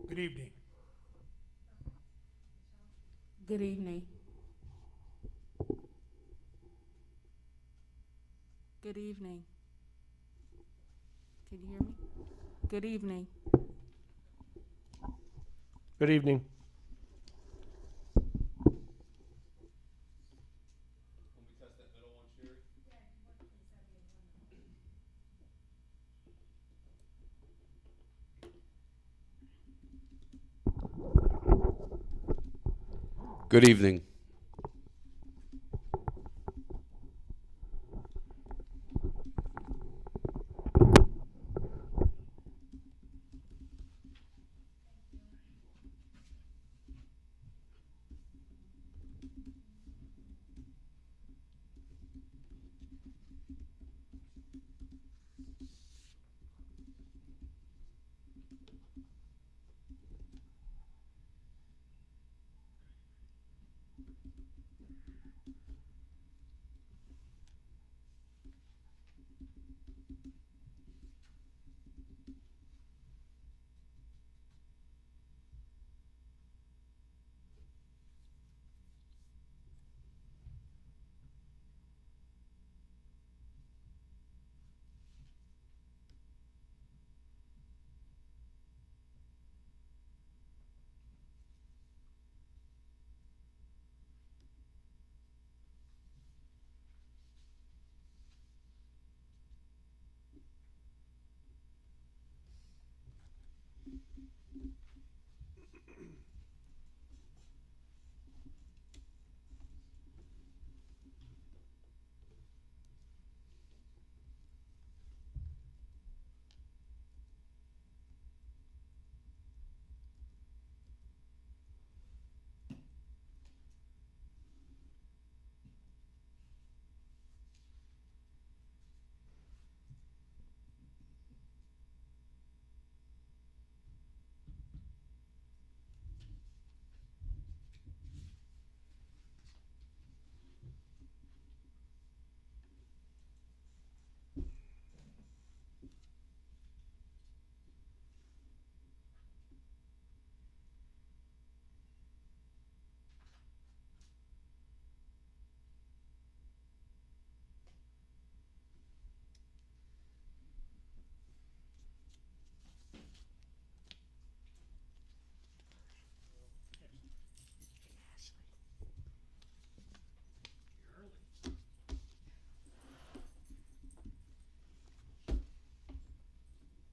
Good evening. Good evening. Good evening. Can you hear me? Good evening. Good evening. Good evening.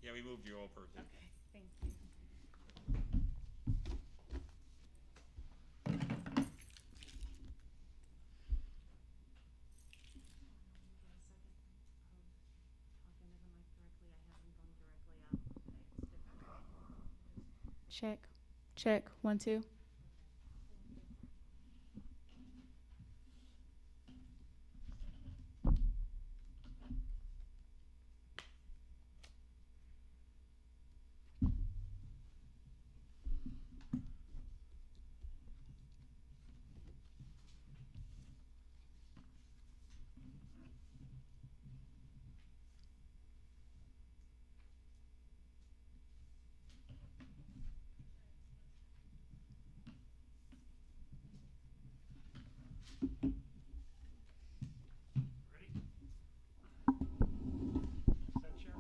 Yeah, we moved your old person. Okay, thank you. Check. Check. 1, 2. Ready? Set chair.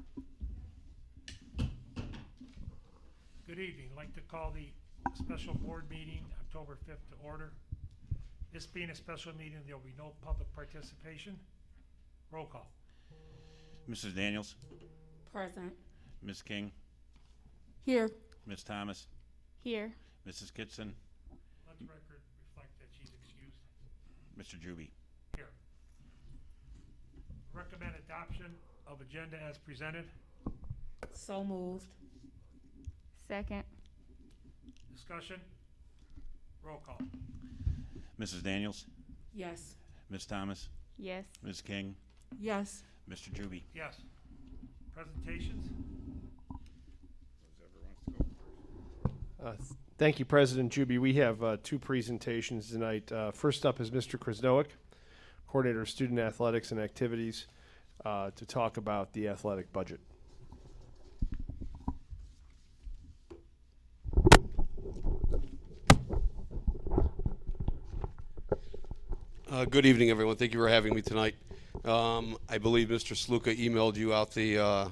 Good evening. I'd like to call the special board meeting October 5th to order. This being a special meeting, there will be no public participation. Roll call. Mrs. Daniels, Present. Ms. King, Here. Ms. Thomas, Here. Mrs. Kitson, Let the record reflect that she's excused. Mr. Juby. Here. Recommend adoption of agenda as presented. So moved. Second. Discussion. Roll call. Mrs. Daniels, Yes. Ms. Thomas, Yes. Ms. King, Yes. Mr. Juby. Yes. Presentations. Thank you, President Juby. We have two presentations tonight. First up is Mr. Krasnowick, Coordinator of Student Athletics and Activities, to talk about the athletic budget. Good evening, everyone. Thank you for having me tonight. I believe Mr. Sluka emailed you out the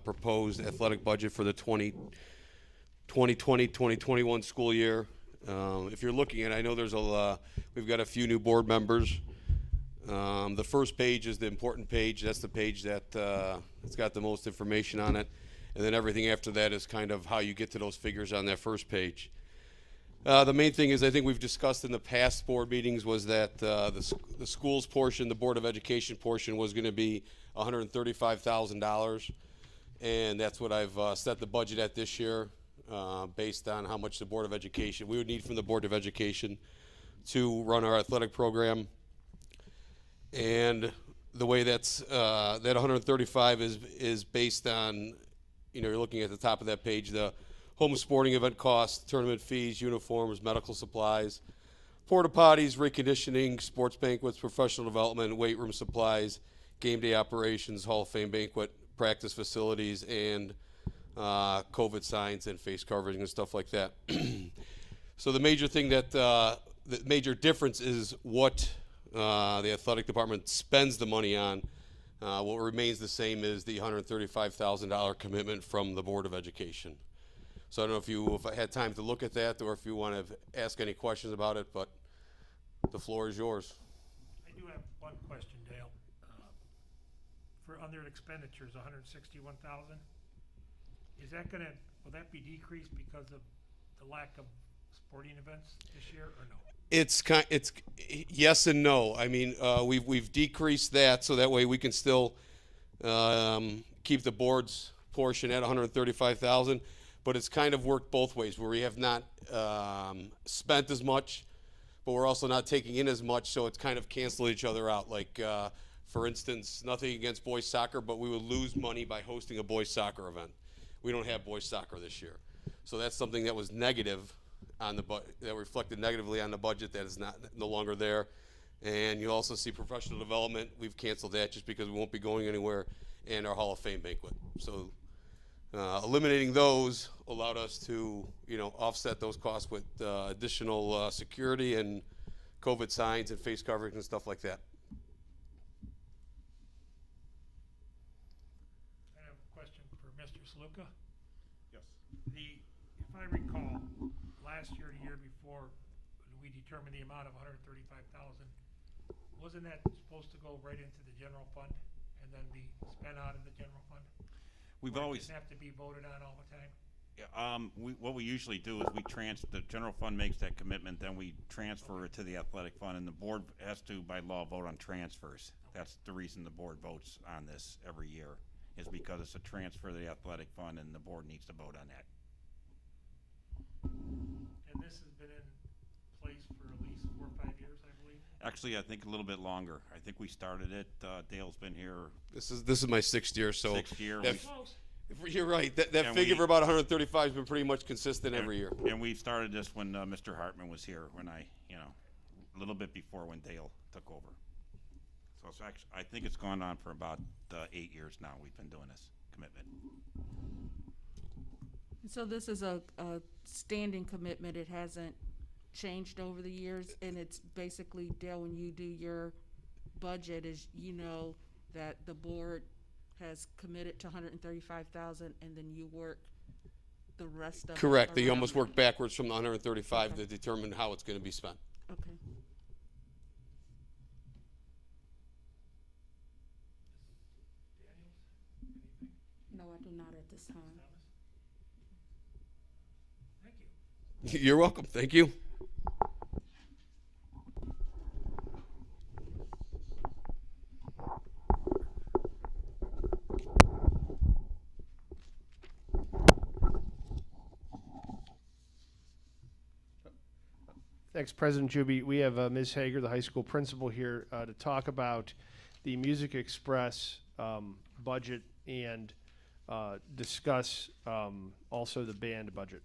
proposed athletic budget for the 2020-2021 school year. If you're looking at it, I know we've got a few new board members. The first page is the important page. That's the page that it's got the most information on it. And then everything after that is kind of how you get to those figures on that first page. The main thing is, I think we've discussed in the past board meetings, was that the schools portion, the Board of Education portion, was going to be $135,000. And that's what I've set the budget at this year, based on how much the Board of Education, we would need from the Board of Education to run our athletic program. And the way that's, that 135 is based on, you're looking at the top of that page, the home sporting event costs, tournament fees, uniforms, medical supplies, porta potties, reconditioning, sports banquets, professional development, weight room supplies, game day operations, Hall of Fame banquet, practice facilities, and COVID signs and face coverings and stuff like that. So the major thing that, the major difference is what the athletic department spends the money on. What remains the same is the $135,000 commitment from the Board of Education. So I don't know if I had time to look at that, or if you want to ask any questions about it, but the floor is yours. I do have one question, Dale. For under expenditures, 161,000, is that will that be decreased because of the lack of sporting events this year, or no? It's yes and no. I mean, we've decreased that so that way we can still keep the board's portion at 135,000, but it's kind of worked both ways, where we have not spent as much, but we're also not taking in as much, so it's kind of canceled each other out. Like, for instance, nothing against boys soccer, but we would lose money by hosting a boys soccer event. We don't have boys soccer this year, so that's something that was negative on the that reflected negatively on the budget, that is no longer there. And you also see professional development. We've canceled that just because we won't be going anywhere, and our Hall of Fame banquet. So eliminating those allowed us to, offset those costs with additional security and COVID signs and face coverings and stuff like that. I have a question for Mr. Sluka. Yes. If I recall, last year, the year before, we determined the amount of 135,000. Wasn't that supposed to go right into the general fund and then be spent out of the general fund? We've Or it always, doesn't have to be voted on all the time? what we usually do is the general fund makes that commitment, then we transfer it to the athletic fund, and the board has to, by law, vote on transfers. That's the reason the board votes on this every year, is because it's a transfer to the athletic fund, and the board needs to vote on that. And this has been in place for at least 4 or 5 years, I believe? Actually, I think a little bit longer. I think we started it, Dale's been here This is my 6th year, so 6th year. that- Close. you're right. That And figure we- of about 135 has been pretty much consistent every year. And we started this when Mr. Hartman was here, when a little bit before when Dale took over. So it's actually, I think it's gone on for about 8 years now. We've been doing this commitment. So this is a standing commitment. It hasn't changed over the years, and it's basically, Dale, when you do your budget, is that the board has committed to 135,000, and then you work the rest of it Correct. They around almost that. work backwards from the 135 Okay. to determine how it's going to be spent. Okay. Daniels, anything? No, I do not at this time. Thomas? Thank you. You're welcome. Thank you. Next, President Juby, we have Ms. Hager, the high school principal, here to talk about the Music Express budget and discuss also the band budget.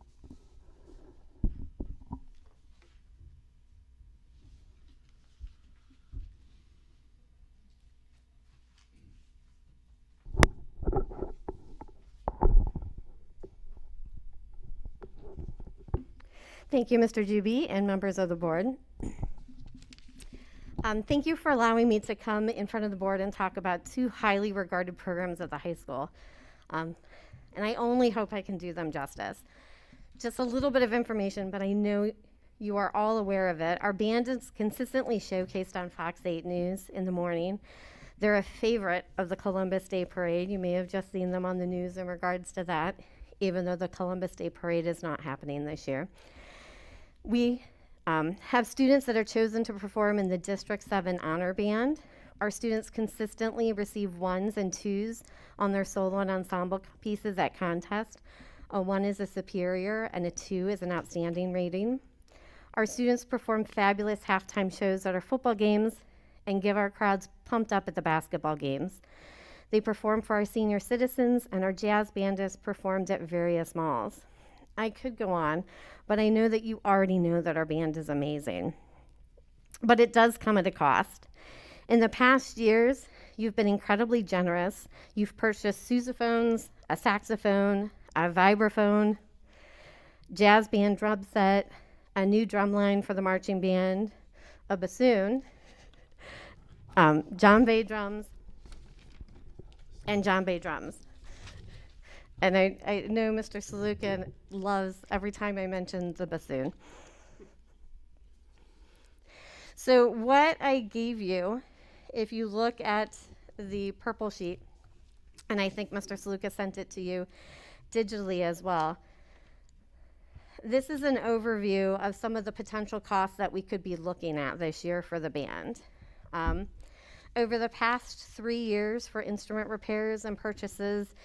Thank you, Mr. Juby and members of the board. Thank you for allowing me to come in front of the board and talk about two highly regarded programs at the high school. And I only hope I can do them justice. Just a little bit of information, but I know you are all aware of it. Our band is consistently showcased on Fox 8 News in the morning. They're a favorite of the Columbus Day Parade. You may have just seen them on the news in regards to that, even though the Columbus Day Parade is not happening this year. We have students that are chosen to perform in the District 7 Honor Band. Our students consistently receive 1s and 2s on their solo and ensemble pieces at contest. A 1 is a superior and a 2 is an outstanding rating. Our students perform fabulous halftime shows at our football games and give our crowds pumped up at the basketball games. They perform for our senior citizens, and our jazz band has performed at various malls. I could go on, but I know that you already know that our band is amazing. But it does come at a cost. In the past years, you've been incredibly generous. You've purchased sousaphones, a saxophone, a vibraphone, jazz band drum set, a new drum line for the marching band, a bassoon, John Bay drums, and John Bay drums. And I know Mr. Saluka loves every time I mention the bassoon. So what I gave you, if you look at the purple sheet, and I think Mr. Saluka sent it to you digitally as well, this is an overview of some of the potential costs that we could be looking at this year for the band. Over the past 3 years for instrument repairs and purchases,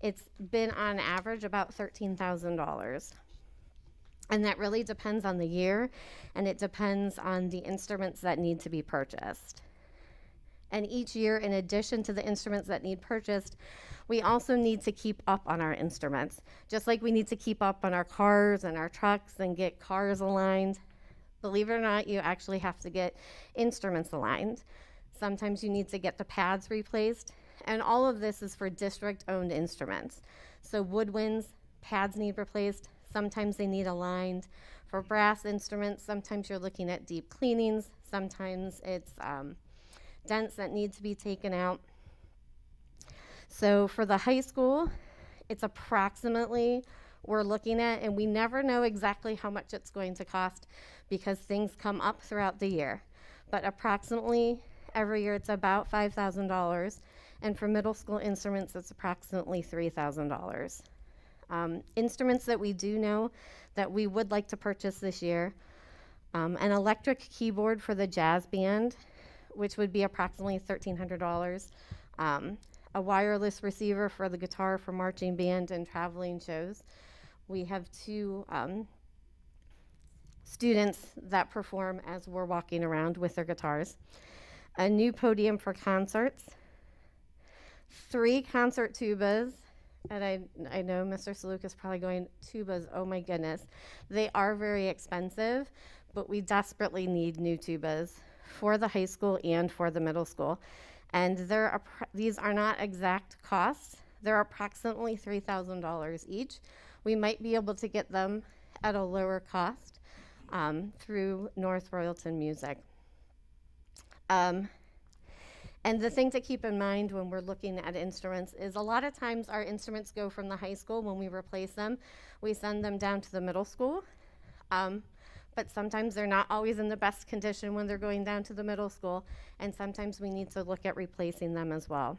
it's been on average about $13,000. And that really depends on the year, and it depends on the instruments that need to be purchased. And each year, in addition to the instruments that need purchased, we also need to keep up on our instruments. Just like we need to keep up on our cars and our trucks and get cars aligned, believe it or not, you actually have to get instruments aligned. Sometimes you need to get the pads replaced, and all of this is for district-owned instruments. So woodwinds, pads need replaced, sometimes they need aligned. For brass instruments, sometimes you're looking at deep cleanings, sometimes it's dents that need to be taken out. So for the high school, it's approximately, we're looking at, and we never know exactly how much it's going to cost because things come up throughout the year, but approximately every year it's about $5,000, and for middle school instruments it's approximately $3,000. Instruments that we do know that we would like to purchase this year, an electric keyboard for the jazz band, which would be approximately $1,300, a wireless receiver for the guitar for marching band and traveling shows. We have 2 students that perform as we're walking around with their guitars. A new podium for concerts, 3 concert tubas, and I know Mr. Saluka is probably going, tubas, oh my goodness. They are very expensive, but we desperately need new tubas for the high school and for the middle school. And these are not exact costs. They're approximately $3,000 each. We might be able to get them at a lower cost through North Royalton Music. And the thing to keep in mind when we're looking at instruments is a lot of times our instruments go from the high school. When we replace them, we send them down to the middle school. But sometimes they're not always in the best condition when they're going down to the middle school, and sometimes we need to look at replacing them as well.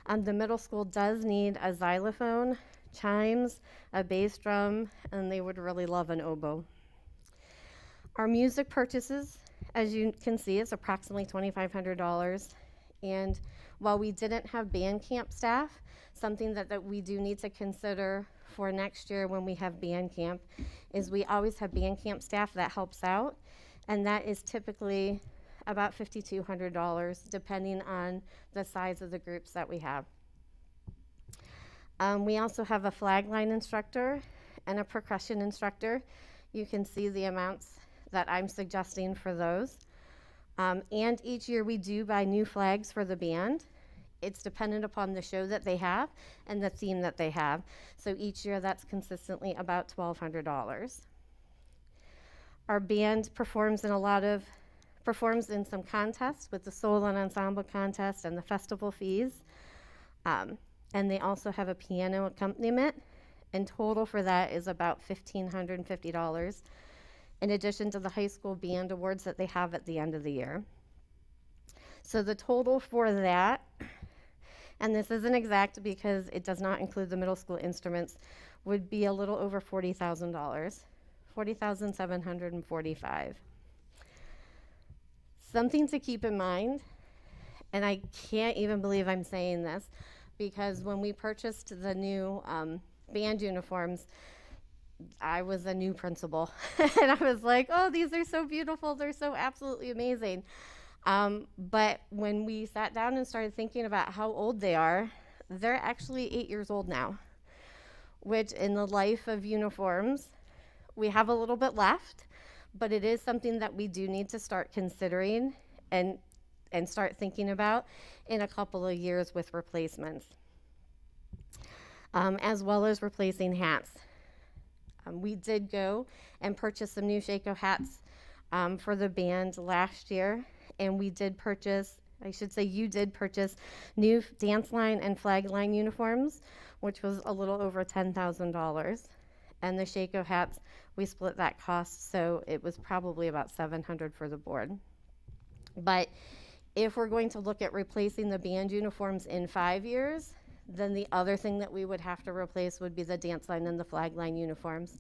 The middle school does need a xylophone, chimes, a bass drum, and they would really love an oboe. Our music purchases, as you can see, is approximately $2,500. And while we didn't have band camp staff, something that we do need to consider for next year when we have band camp is we always have band camp staff that helps out, and that is typically about $5,200 depending on the size of the groups that we have. We also have a flag line instructor and a percussion instructor. You can see the amounts that I'm suggesting for those. And each year we do buy new flags for the band. It's dependent upon the show that they have and the theme that they have. So each year that's consistently about $1,200. Our band performs in a lot of performs in some contests with the solo and ensemble contest and the festival fees. And they also have a piano accompaniment. And total for that is about $1,550, in addition to the high school band awards that they have at the end of the year. So the total for that, and this isn't exact because it does not include the middle school instruments, would be a little over $40,000, $40,745. Something to keep in mind, and I can't even believe I'm saying this, because when we purchased the new band uniforms, I was a new principal, and I was like, oh, these are so beautiful. They're so absolutely amazing. But when we sat down and started thinking about how old they are, they're actually 8 years old now, which in the life of uniforms, we have a little bit left, but it is something that we do need to start considering and start thinking about in a couple of years with replacements, as well as replacing hats. We did go and purchase some new Shako hats for the band last year, and we did purchase, I should say you did purchase, new dance line and flag line uniforms, which was a little over $10,000. And the Shako hats, we split that cost, so it was probably about $700 for the board. But if we're going to look at replacing the band uniforms in 5 years, then the other thing that we would have to replace would be the dance line and the flag line uniforms.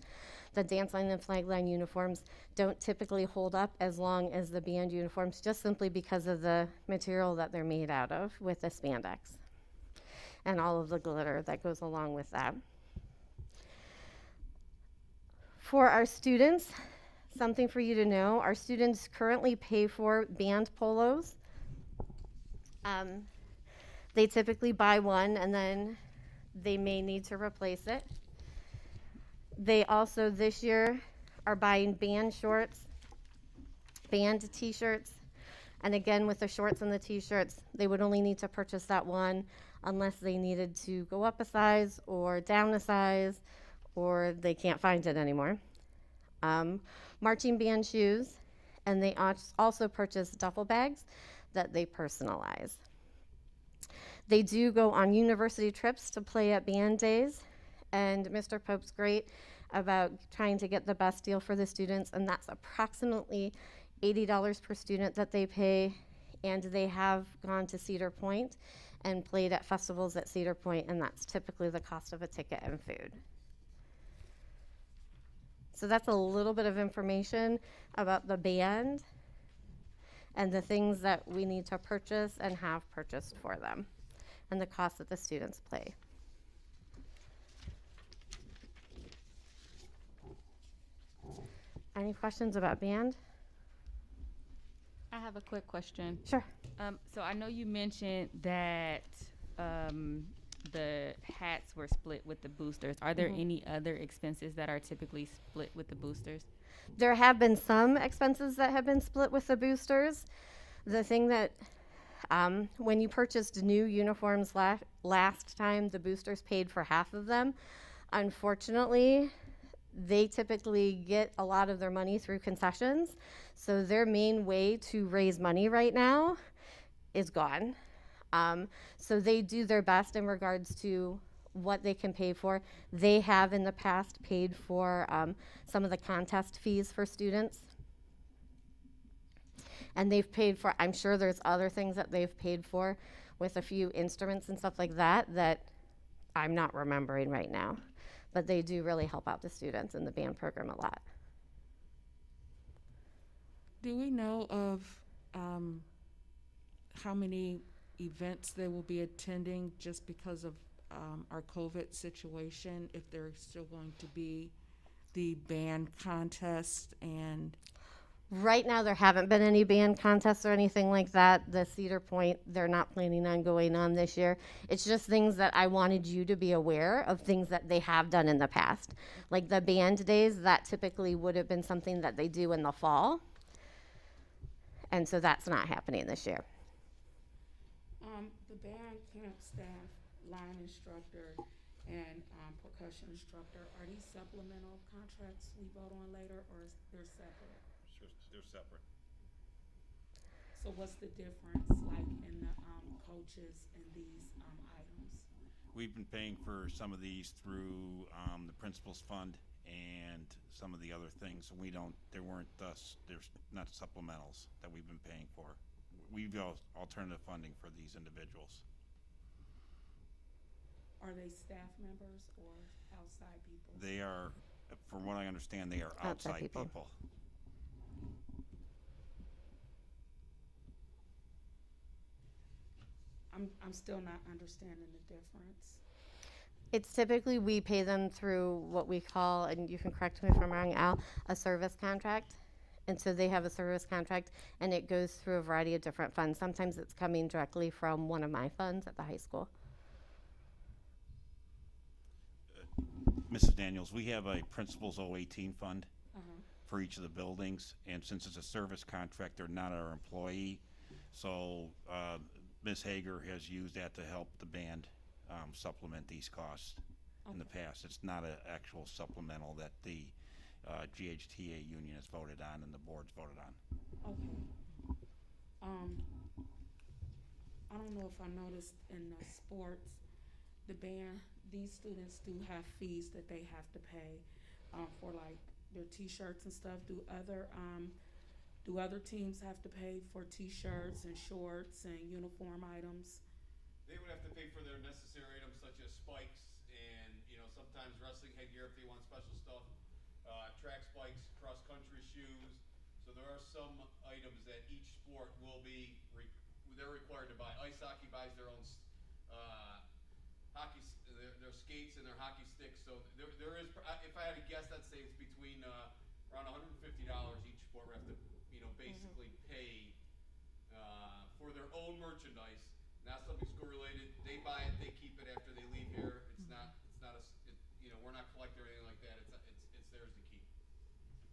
The dance line and flag line uniforms don't typically hold up as long as the band uniforms, just simply because of the material that they're made out of with the spandex and all of the glitter that goes along with that. For our students, something for you to know, our students currently pay for band polos. They typically buy one and then they may need to replace it. They also this year are buying band shorts, band t-shirts, and again with the shorts and the t-shirts, they would only need to purchase that one unless they needed to go up a size or down a size, or they can't find it anymore. Marching band shoes, and they also purchase duffel bags that they personalize. They do go on university trips to play at band days, and Mr. Pope's great about trying to get the best deal for the students, and that's approximately $80 per student that they pay, and they have gone to Cedar Point and played at festivals at Cedar Point, and that's typically the cost of a ticket and food. So that's a little bit of information about the band and the things that we need to purchase and have purchased for them, and the cost that the students pay. Any questions about band? I have a quick question. Sure. So I know you mentioned that the hats were split with the boosters. Are there any other expenses that are typically split with the boosters? There have been some expenses that have been split with the boosters. The thing that, when you purchased new uniforms last time, the boosters paid for half of them. Unfortunately, they typically get a lot of their money through concessions. So their main way to raise money right now is gone. So they do their best in regards to what they can pay for. They have in the past paid for some of the contest fees for students. And they've paid for, I'm sure there's other things that they've paid for with a few instruments and stuff like that that I'm not remembering right now. But they do really help out the students in the band program a lot. Do we know of how many events they will be attending just because of our COVID situation, if there's still going to be the band contest? And right now there haven't been any band contests or anything like that. The Cedar Point, they're not planning on going on this year. It's just things that I wanted you to be aware of, things that they have done in the past. Like the band days, that typically would have been something that they do in the fall. And so that's not happening this year. The band camp staff, line instructor, and percussion instructor, are these supplemental contracts we vote on later, or they're separate? They're separate. So what's the difference, like, in the, coaches and these, items? We've been paying for some of these through the principal's fund and some of the other things. We don't, there weren't, there's not supplementals that we've been paying for. We've got alternative funding for these individuals. Are they staff members or outside people? They are, from what I understand, they are Outside outside people. people. I'm still not understanding the difference. It's typically, we pay them through what we call, and you can correct me if I'm wrong, Al, a service contract. And so they have a service contract, and it goes through a variety of different funds. Sometimes it's coming directly from one of my funds at the high school. Mrs. Daniels, we have a principal's 018 fund Uh-huh. for each of the buildings, and since it's a service contract, they're not our employee. So Ms. Hager has used that to help the band supplement these costs in the past. It's not an actual supplemental that the GHTA union has voted on and the board's voted on. Okay. I don't know if I noticed in the sports, the band, these students do have fees that they have to pay, for like their T-shirts and stuff. Do other teams have to pay for T-shirts and shorts and uniform items? They would have to pay for their necessary items such as spikes and, sometimes wrestling headgear if they want special stuff, track spikes, cross-country shoes. So there are some items that each sport will be, they're required to buy. Ice hockey buys their own hockey, their skates and their hockey sticks. So there is, if I had to guess, I'd say it's between around $150 each sport would have to, basically pay for their own merchandise. Not something school related. They buy it, they keep it after they leave here. It's not we're not collecting or anything like that. It's theirs to keep.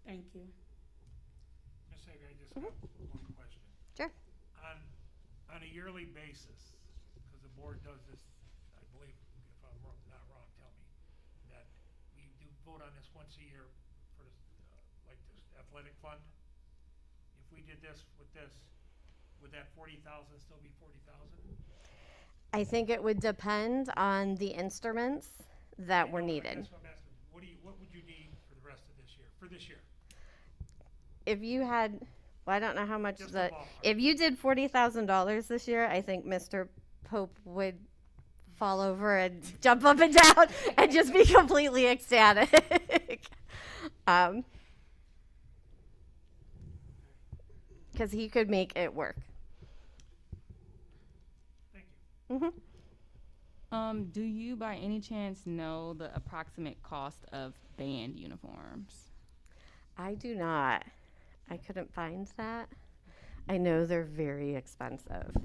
Thank you. Ms. Hager, I just have one question. Sure. On a yearly basis, because the board does this, I believe, if I'm not wrong, tell me, that we do vote on this once a year for this, like this athletic fund. If we did this with this, would that 40,000 still be 40,000? I think it would depend on the instruments that were needed. That's what I'm asking. What would you need for the rest of this year? For this year? If you had, well, I don't know how much Just the, a ballpark. if you did $40,000 this year, I think Mr. Pope would fall over and jump up and down and just be completely ecstatic. Because he could make it work. Thank you. Hmm. Do you by any chance know the approximate cost of band uniforms? I do not. I couldn't find that. I know they're very expensive.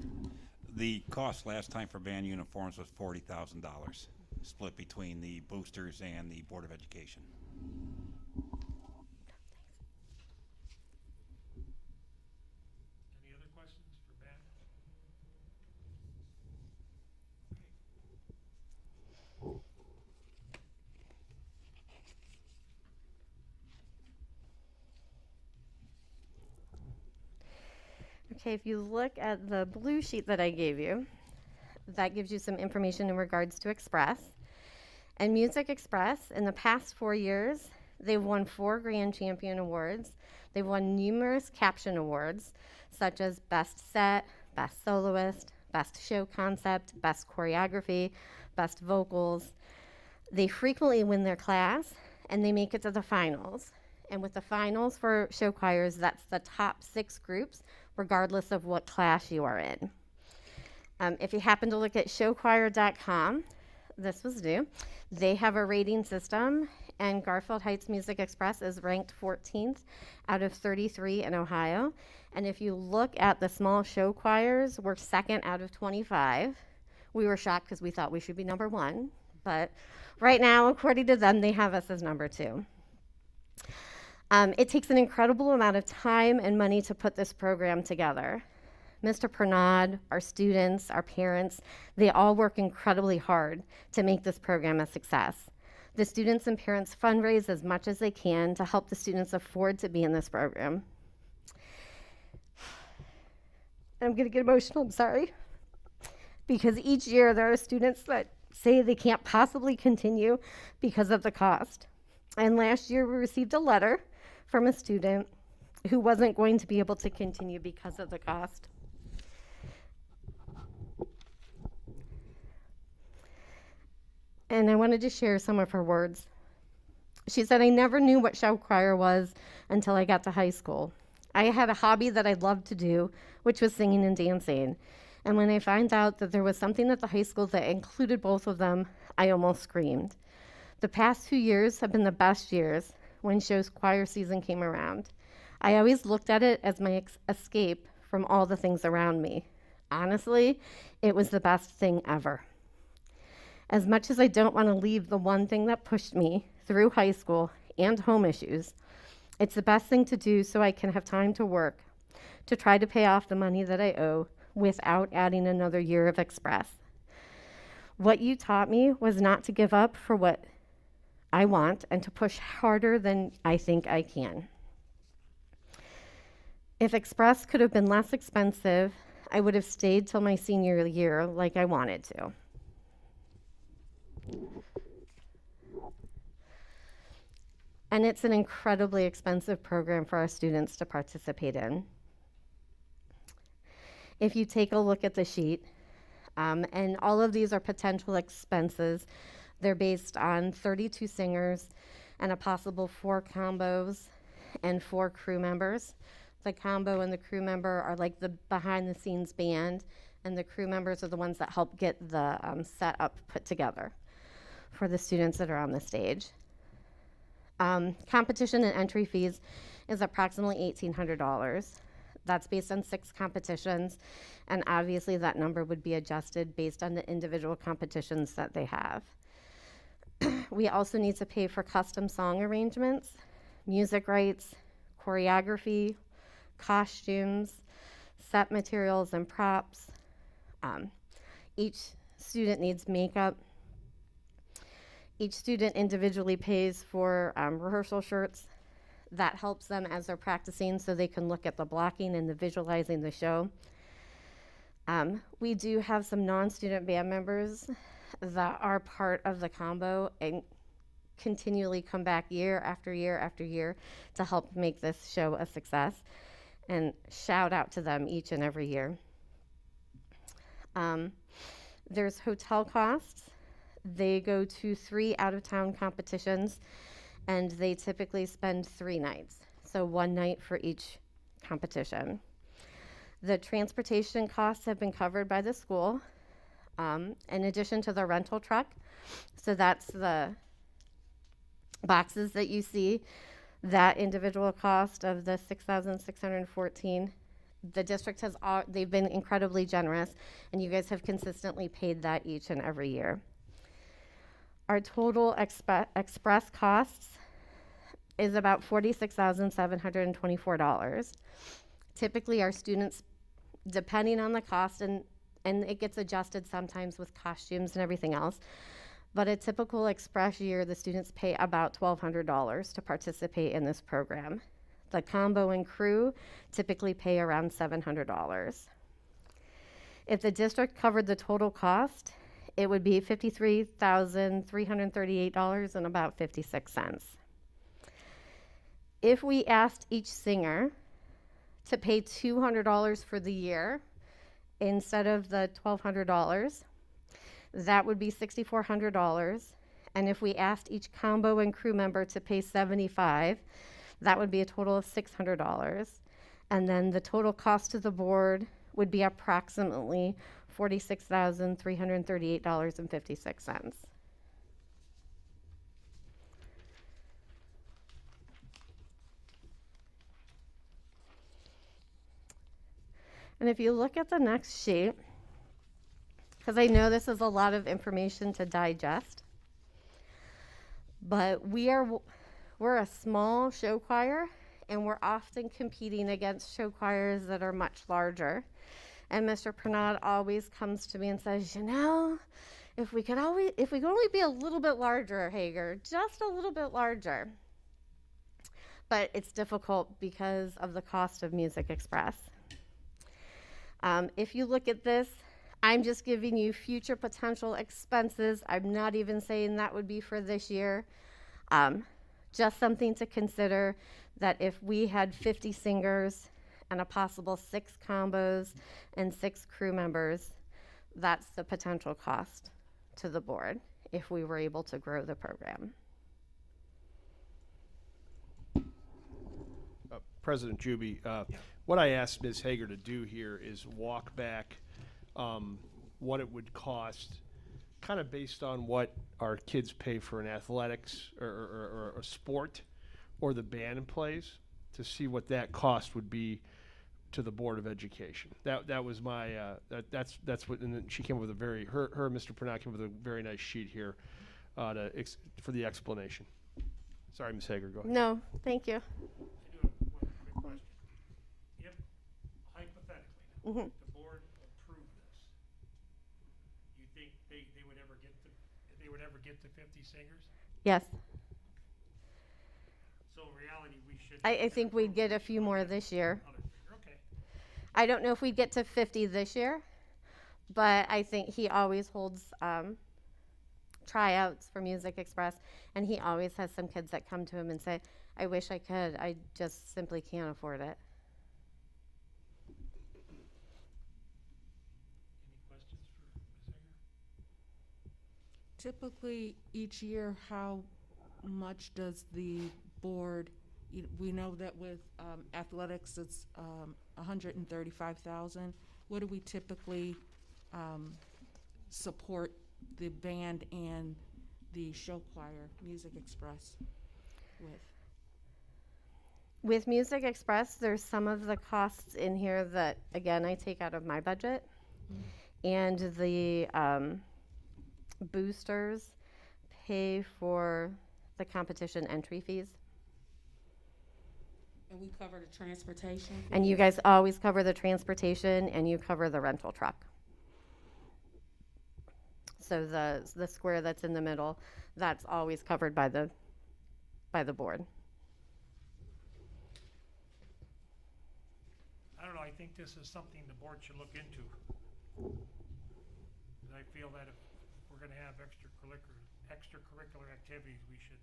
The cost last time for band uniforms was $40,000, split between the boosters and the Board of Education. Any other questions for Ben? Okay, if you look at the blue sheet that I gave you, that gives you some information in regards to Express. And Music Express, in the past 4 years, they've won 4 Grand Champion Awards. They've won numerous caption awards, such as Best Set, Best Soloist, Best Show Concept, Best Choreography, Best Vocals. They frequently win their class, and they make it to the finals. And with the finals for show choirs, that's the top 6 groups, regardless of what class you are in. If you happen to look at showchoir.com, this was new. They have a rating system, and Garfield Heights Music Express is ranked 14th out of 33 in Ohio. And if you look at the small show choirs, we're 2nd out of 25. We were shocked because we thought we should be number 1, but right now, according to them, they have us as number 2. It takes an incredible amount of time and money to put this program together. Mr. Pernod, our students, our parents, they all work incredibly hard to make this program a success. The students and parents fundraise as much as they can to help the students afford to be in this program. I'm going to get emotional, I'm sorry. Because each year there are students that say they can't possibly continue because of the cost. And last year we received a letter from a student who wasn't going to be able to continue because of the cost. And I wanted to share some of her words. She said, "I never knew what show choir was until I got to high school. I had a hobby that I loved to do, which was singing and dancing. And when I found out that there was something at the high school that included both of them, I almost screamed. The past 2 years have been the best years when show's choir season came around. I always looked at it as my escape from all the things around me. Honestly, it was the best thing ever. As much as I don't want to leave the one thing that pushed me through high school and home issues, it's the best thing to do so I can have time to work, to try to pay off the money that I owe without adding another year of Express. What you taught me was not to give up for what I want and to push harder than I think I can. If Express could have been less expensive, I would have stayed till my senior year like I wanted to." And it's an incredibly expensive program for our students to participate in. If you take a look at the sheet, and all of these are potential expenses, they're based on 32 singers and a possible 4 combos and 4 crew members. The combo and the crew member are like the behind the scenes band, and the crew members are the ones that help get the setup put together for the students that are on the stage. Competition and entry fees is approximately $1,800. That's based on 6 competitions, and obviously that number would be adjusted based on the individual competitions that they have. We also need to pay for custom song arrangements, music rights, choreography, costumes, set materials and props. Each student needs makeup. Each student individually pays for rehearsal shirts. That helps them as they're practicing so they can look at the blocking and the visualizing the show. We do have some non-student band members that are part of the combo and continually come back year after year after year to help make this show a success. And shout out to them each and every year. There's hotel costs. They go to 3 out-of-town competitions, and they typically spend 3 nights, so 1 night for each competition. The transportation costs have been covered by the school, in addition to the rental truck. So that's the boxes that you see, that individual cost of the $6,614. The district has, they've been incredibly generous, and you guys have consistently paid that each and every year. Our total express costs is about $46,724. Typically, our students, depending on the cost, and it gets adjusted sometimes with costumes and everything else, but a typical express year, the students pay about $1,200 to participate in this program. The combo and crew typically pay around $700. If the district covered the total cost, it would be $53,338 and about 56 cents. If we asked each singer to pay $200 for the year instead of the $1,200, that would be $6,400. And if we asked each combo and crew member to pay $75, that would be a total of $600. And then the total cost to the board would be approximately $46,338.56. And if you look at the next sheet, because I know this is a lot of information to digest, but we're a small show choir, and we're often competing against show choirs that are much larger. And Mr. Pernod always comes to me and says, you know, if we could only be a little bit larger, Hager, just a little bit larger. But it's difficult because of the cost of Music Express. If you look at this, I'm just giving you future potential expenses. I'm not even saying that would be for this year. Just something to consider, that if we had 50 singers and a possible 6 combos and 6 crew members, that's the potential cost to the board if we were able to grow the program. President Juby, what I asked Ms. Hager to do here is walk back what it would cost, kind of based on what our kids pay for an athletics or a sport, or the band plays, to see what that cost would be to the Board of Education. That was my that's what, and then she came up with a very Mr. Pernod came up with a very nice sheet here for the explanation. Sorry, Ms. Hager, go ahead. No, thank you. I do have one quick question. If hypothetically, Mhm. the board approved this, you think they would ever get to 50 singers? Yes, So in reality, we should. I think we'd get a few more this year. Other figure, okay. I don't know if we'd get to 50 this year, but I think he always holds tryouts for Music Express, and he always has some kids that come to him and say, I wish I could, I just simply can't afford it. Any questions for Ms. Hager? Typically, each year, how much does the board, we know that with athletics, it's 135,000. What do we typically support the band and the show choir, Music Express, with? With Music Express, there's some of the costs in here that, again, I take out of my budget. And the boosters pay for the competition entry fees. And we cover the transportation. And you guys always cover the transportation, and you cover the rental truck. So the square that's in the middle, that's always covered by the board. I don't know, I think this is something the board should look into. 'Cause I feel that if we're gonna have extracurricular activities, we should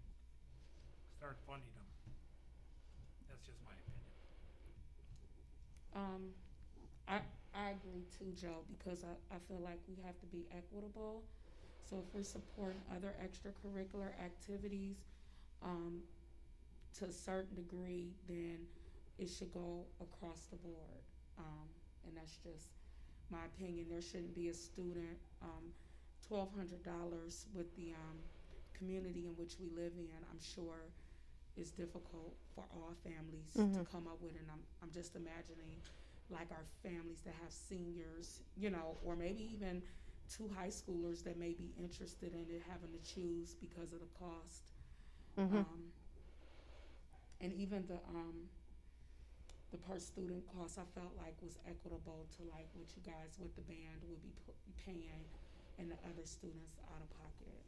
start funding them. That's just my opinion. I agree too, Joe, because I feel like we have to be equitable. So if we're supporting other extracurricular activities, to a certain degree, then it should go across the board. And that's just my opinion. There shouldn't be a student, $1,200 with the, community in which we live in. I'm sure is difficult for all families to come up with, and I'm just imagining like our families that have seniors, you know, or maybe even 2 high schoolers that may be interested in it, having to choose because of the cost. And even the per student cost I felt like was equitable to like what you guys with the band would be paying and the other students out of pocket.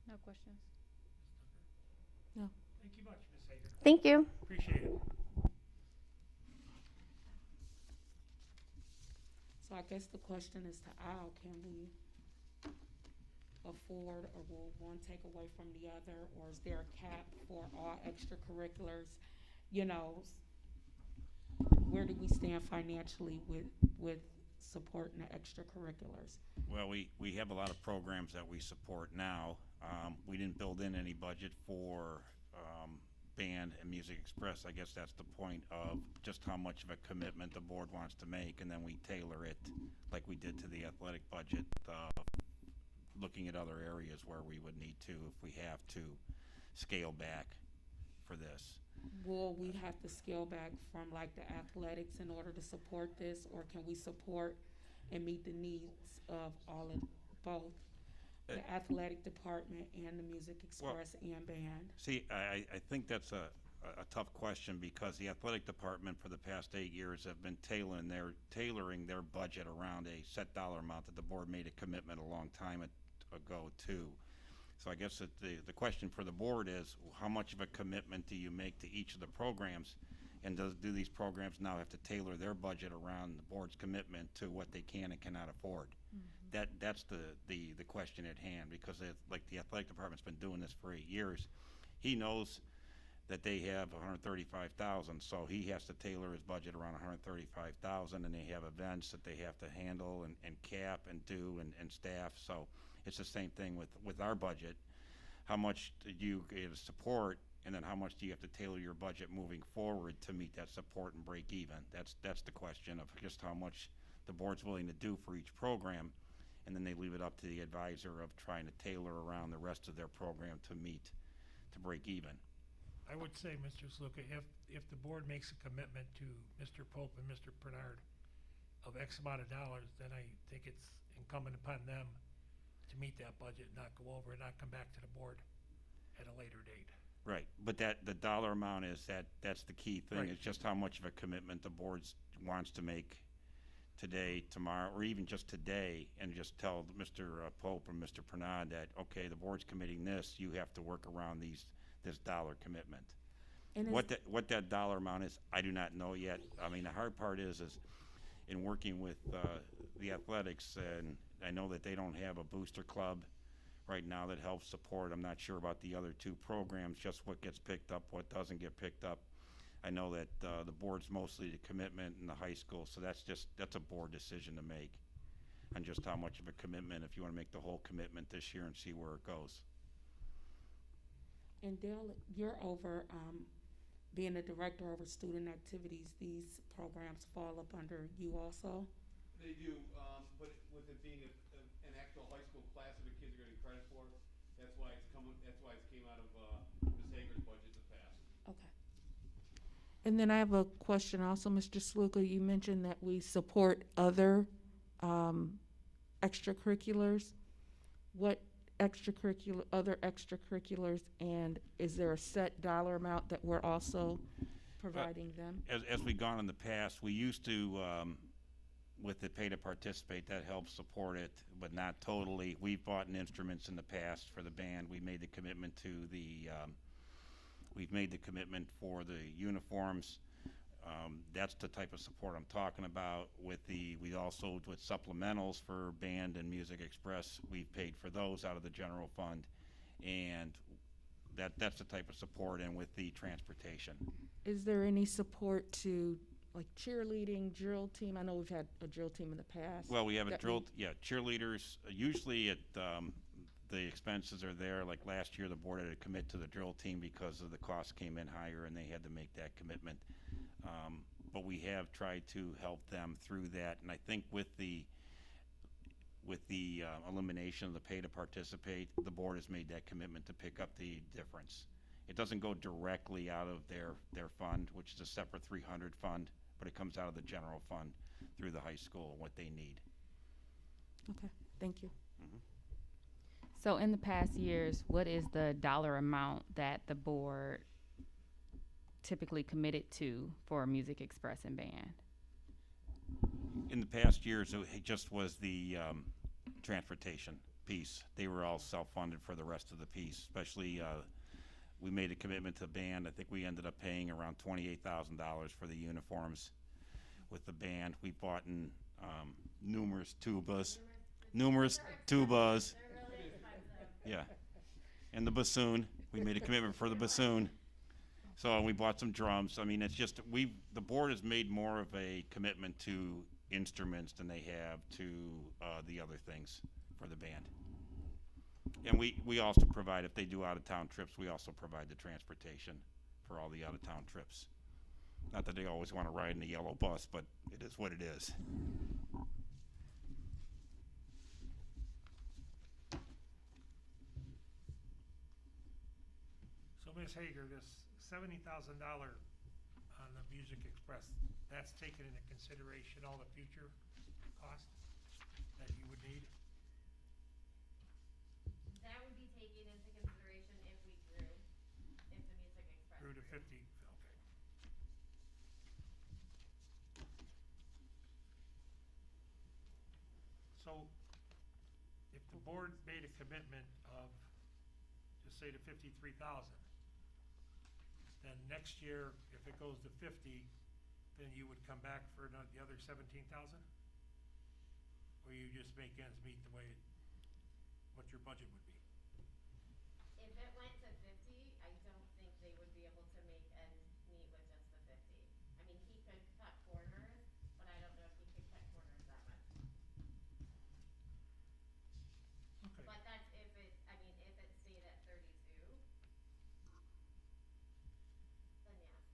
No questions. Thank you much, Ms. Hager. Thank you. Appreciate it. So I guess the question is to Al, can we afford, or will one take away from the other, or is there a cap for all extracurriculars? You know, where do we stand financially with supporting the extracurriculars? Well, we have a lot of programs that we support now. We didn't build in any budget for band and Music Express. I guess that's the point of just how much of a commitment the board wants to make, and then we tailor it like we did to the athletic budget, looking at other areas where we would need to, if we have to, scale back for this. Will we have to scale back from like the athletics in order to support this, or can we support and meet the needs of both the athletic department and the Music Express and band? See, I think that's a tough question, because the athletic department for the past 8 years have been tailoring their budget around a set dollar amount that the board made a commitment a long time ago to. So I guess that the question for the board is, how much of a commitment do you make to each of the programs? And do these programs now have to tailor their budget around the board's commitment to what they can and cannot afford? That's the question at hand, because like the athletic department's been doing this for 8 years. He knows that they have 135,000, so he has to tailor his budget around 135,000, and they have events that they have to handle and cap and do and staff. So it's the same thing with our budget. How much do you give support, and then how much do you have to tailor your budget moving forward to meet that support and break even? That's the question of just how much the board's willing to do for each program, and then they leave it up to the advisor of trying to tailor around the rest of their program to break even. I would say, Mr. Sluka, if the board makes a commitment to Mr. Pope and Mr. Bernard of X amount of dollars, then I think it's incumbent upon them to meet that budget, not go over and not come back to the board at a later date. Right, but the dollar amount that's the key thing. Right. It's just how much of a commitment the board wants to make today, tomorrow, or even just today, and just tell Mr. Pope and Mr. Pernod that, okay, the board's committing this, you have to work around this dollar commitment. And is- What that dollar amount is, I do not know yet. I mean, the hard part is in working with the athletics, and I know that they don't have a booster club right now that helps support. I'm not sure about the other two programs, just what gets picked up, what doesn't get picked up. I know that the board's mostly the commitment in the high school, so that's a board decision to make on just how much of a commitment, if you want to make the whole commitment this year and see where it goes. And Dale, you're over, being a director over student activities, these programs fall up under you also? They do, but with it being an actual high school class that the kids are getting credit for, that's why it came out of Ms. Hager's budget in the past. Okay. And then I have a question also, Mr. Sluka. You mentioned that we support other extracurriculars. What other extracurriculars, and is there a set dollar amount that we're also providing them? As we've gone in the past, we used to, with the pay to participate, that helps support it, but not totally. We've bought instruments in the past for the band. We made the commitment to we've made the commitment for the uniforms. That's the type of support I'm talking about. With supplementals for band and Music Express, we've paid for those out of the general fund, and that's the type of support. And with the transportation, Is there any support to, like, cheerleading, drill team? I know we've had a drill team in the past. well, we have a that drill, cheerleaders. Usually the expenses are there. Like last year, the board had to commit to the drill team because of the cost came in higher, and they had to make that commitment. But we have tried to help them through that, and I think with the elimination of the pay to participate, the board has made that commitment to pick up the difference. It doesn't go directly out of their fund, which is a separate 300 fund, but it comes out of the general fund through the high school and what they need. Okay, thank you. So in the past years, what is the dollar amount that the board typically committed to for Music Express and band? In the past years, it just was the transportation piece. They were all self-funded for the rest of the piece, especially we made a commitment to band. I think we ended up paying around $28,000 for the uniforms with the band. We bought in numerous tubas. Yeah, and the bassoon. We made a commitment for the bassoon. So we bought some drums. I mean, it's just the board has made more of a commitment to instruments than they have to the other things for the band. And we also provide, if they do out-of-town trips, we also provide the transportation for all the out-of-town trips. Not that they always want to ride in the yellow bus, but it is what it is. So Ms. Hager, this $70,000 on the Music Express, that's taken into consideration all the future costs that you would need? That would be taken into consideration if we grew, if the Music Express Grew to 50, okay. So, if the board made a commitment of, just say, to 53,000, then next year, if it goes to 50, then you would come back for the other 17,000? Or you just make ends meet the way, what your budget would be? If it went to 50, I don't think they would be able to make ends meet with just the 50. I mean, he could cut corners, but I don't know if he could cut corners that much. Okay. But that's if it, I mean, if it stayed at 32, then yes, he could find a way.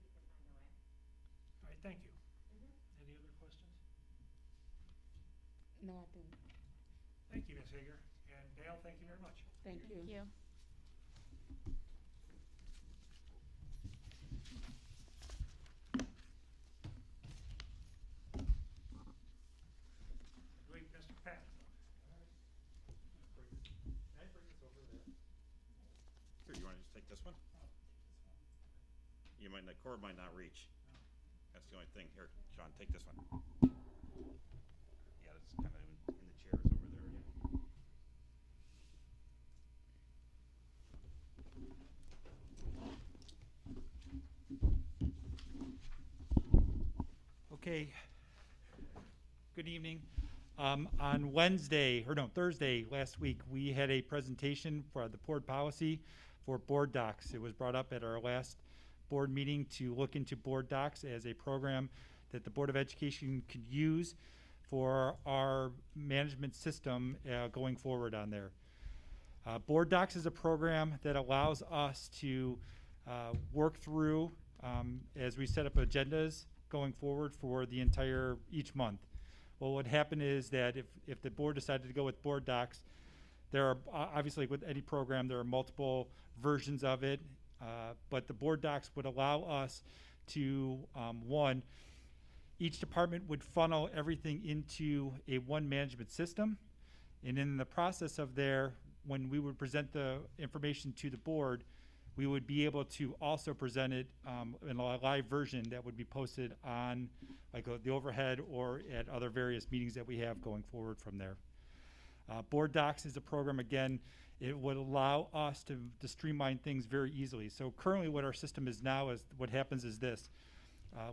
All right, thank you. Mhm. Any other questions? No, I don't. Thank you, Ms. Hager. And Dale, thank you very much. Thank you. Thank you. Wait, Mr. Pat. Here, you wanna just take this one? You might, the cord might not reach. That's the only thing. Here, Sean, take this one. Yeah, that's kind of in the chairs over there, yeah. Okay. Good evening. On Wednesday, or no, Thursday last week, we had a presentation for the board policy for board docs. It was brought up at our last board meeting to look into board docs as a program that the Board of Education could use for our management system going forward on there. Board docs is a program that allows us to work through as we set up agendas going forward for the entire each month. Well, what happened is that if the board decided to go with board docs, there are obviously with any program there are multiple versions of it, but the board docs would allow us to one, each department would funnel everything into a one management system, and in the process of there, when we would present the information to the board, we would be able to also present it in a live version that would be posted on like the overhead or at other various meetings that we have going forward from there. Board Docs is a program, again, it would allow us to streamline things very easily. So currently what our system is now is, what happens is this.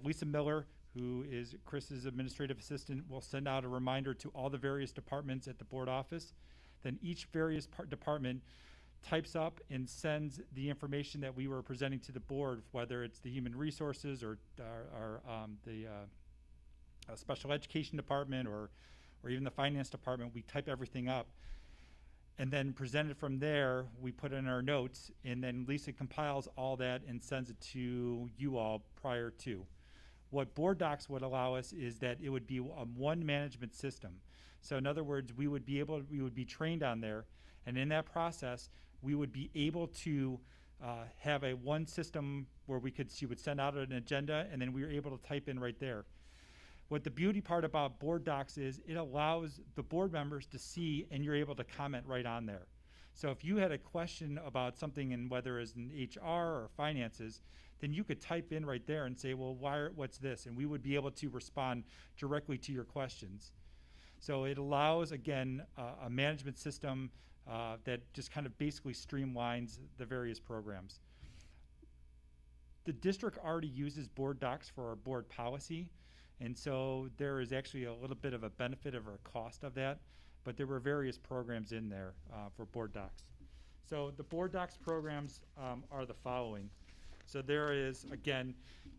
Lisa Miller, who is Chris's administrative assistant, will send out a reminder to all the various departments at the board office. Then each various department types up and sends the information that we were presenting to the board, whether it's the human resources or the special education department or even the finance department. We type everything up and then present it from there. We put in our notes, and then Lisa compiles all that and sends it to you all prior to. What board docs would allow us is that it would be one management system. So in other words, we would be trained on there, and in that process, we would be able to have a one system where she would send out an agenda, and then we were able to type in right there. What the beauty part about board docs is it allows the board members to see, and you're able to comment right on there. So if you had a question about something, in whether it's in HR or finances, then you could type in right there and say, well, what's this? And we would be able to respond directly to your questions. So it allows, again, a management system that just kind of basically streamlines the various programs. The district already uses board docs for our board policy, and so there is actually a little bit of a benefit of a cost of that, but there were various programs in there for board docs. So the board docs programs are the following. So there is, again,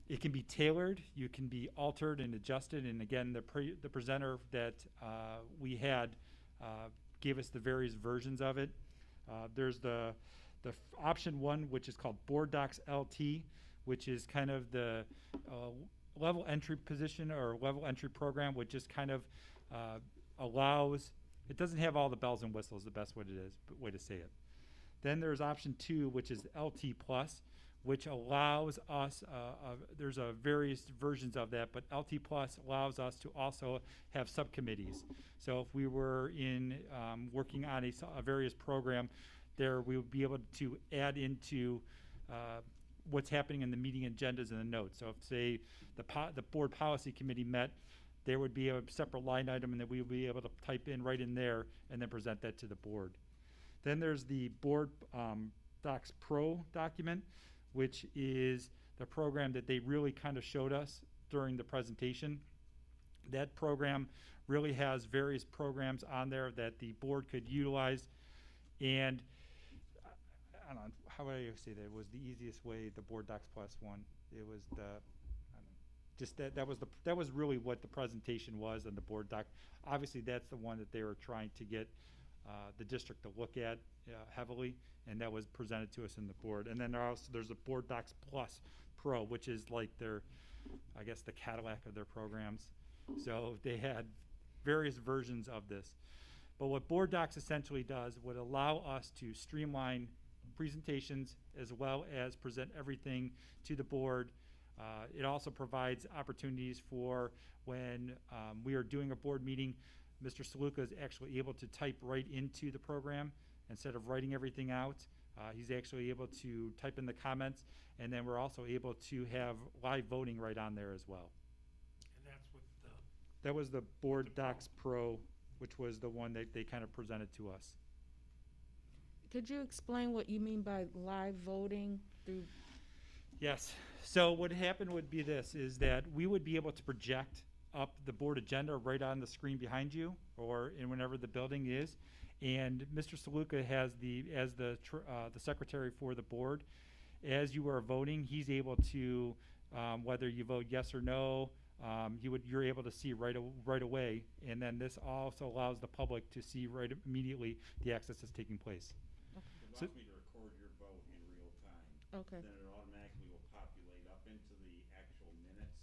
it can be tailored, you can be altered and adjusted, and again, the presenter that we had gave us the various versions of it. There's the option one, which is called Board Docs LT, which is kind of the level entry position or level entry program, which just kind of allows, it doesn't have all the bells and whistles, the best way to say it. Then there's option two, which is LT Plus, which allows us, there's various versions of that, but LT Plus allows us to also have subcommittees. So if we were working on a various program, there we would be able to add into what's happening in the meeting agendas and the notes. So if, say, the board policy committee met, there would be a separate line item, and that we would be able to type in right in there and then present that to the board. Then there's the Board Docs Pro document, which is the program that they really kind of showed us during the presentation. That program really has various programs on there that the board could utilize, and I don't know, how would I say that? It was the easiest way, the Board Docs Plus one. It was the, I don't know, just that was really what the presentation was on the Board Doc. Obviously, that's the one that they were trying to get the district to look at heavily, and that was presented to us in the board. And then there's a Board Docs Plus Pro, which is like their, I guess, the Cadillac of their programs. So they had various versions of this. But what Board Docs essentially does would allow us to streamline presentations as well as present everything to the board. It also provides opportunities for when we are doing a board meeting, Mr. Saluka is actually able to type right into the program instead of writing everything out. He's actually able to type in the comments, and then we're also able to have live voting right on there as well. And that's what the, That was the Board Docs Pro, which was the one that they kind of presented to us. Could you explain what you mean by live voting through? Yes. So what happened would be this, is that we would be able to project up the board agenda right on the screen behind you, or in whenever the building is. And Mr. Saluka has as the secretary for the board. As you are voting, he's able to, whether you vote yes or no, you're able to see right away. And then this also allows the public to see right immediately the access that's taking place. It allows me to record your vote in real time. Okay. Then it automatically will populate up into the actual minutes,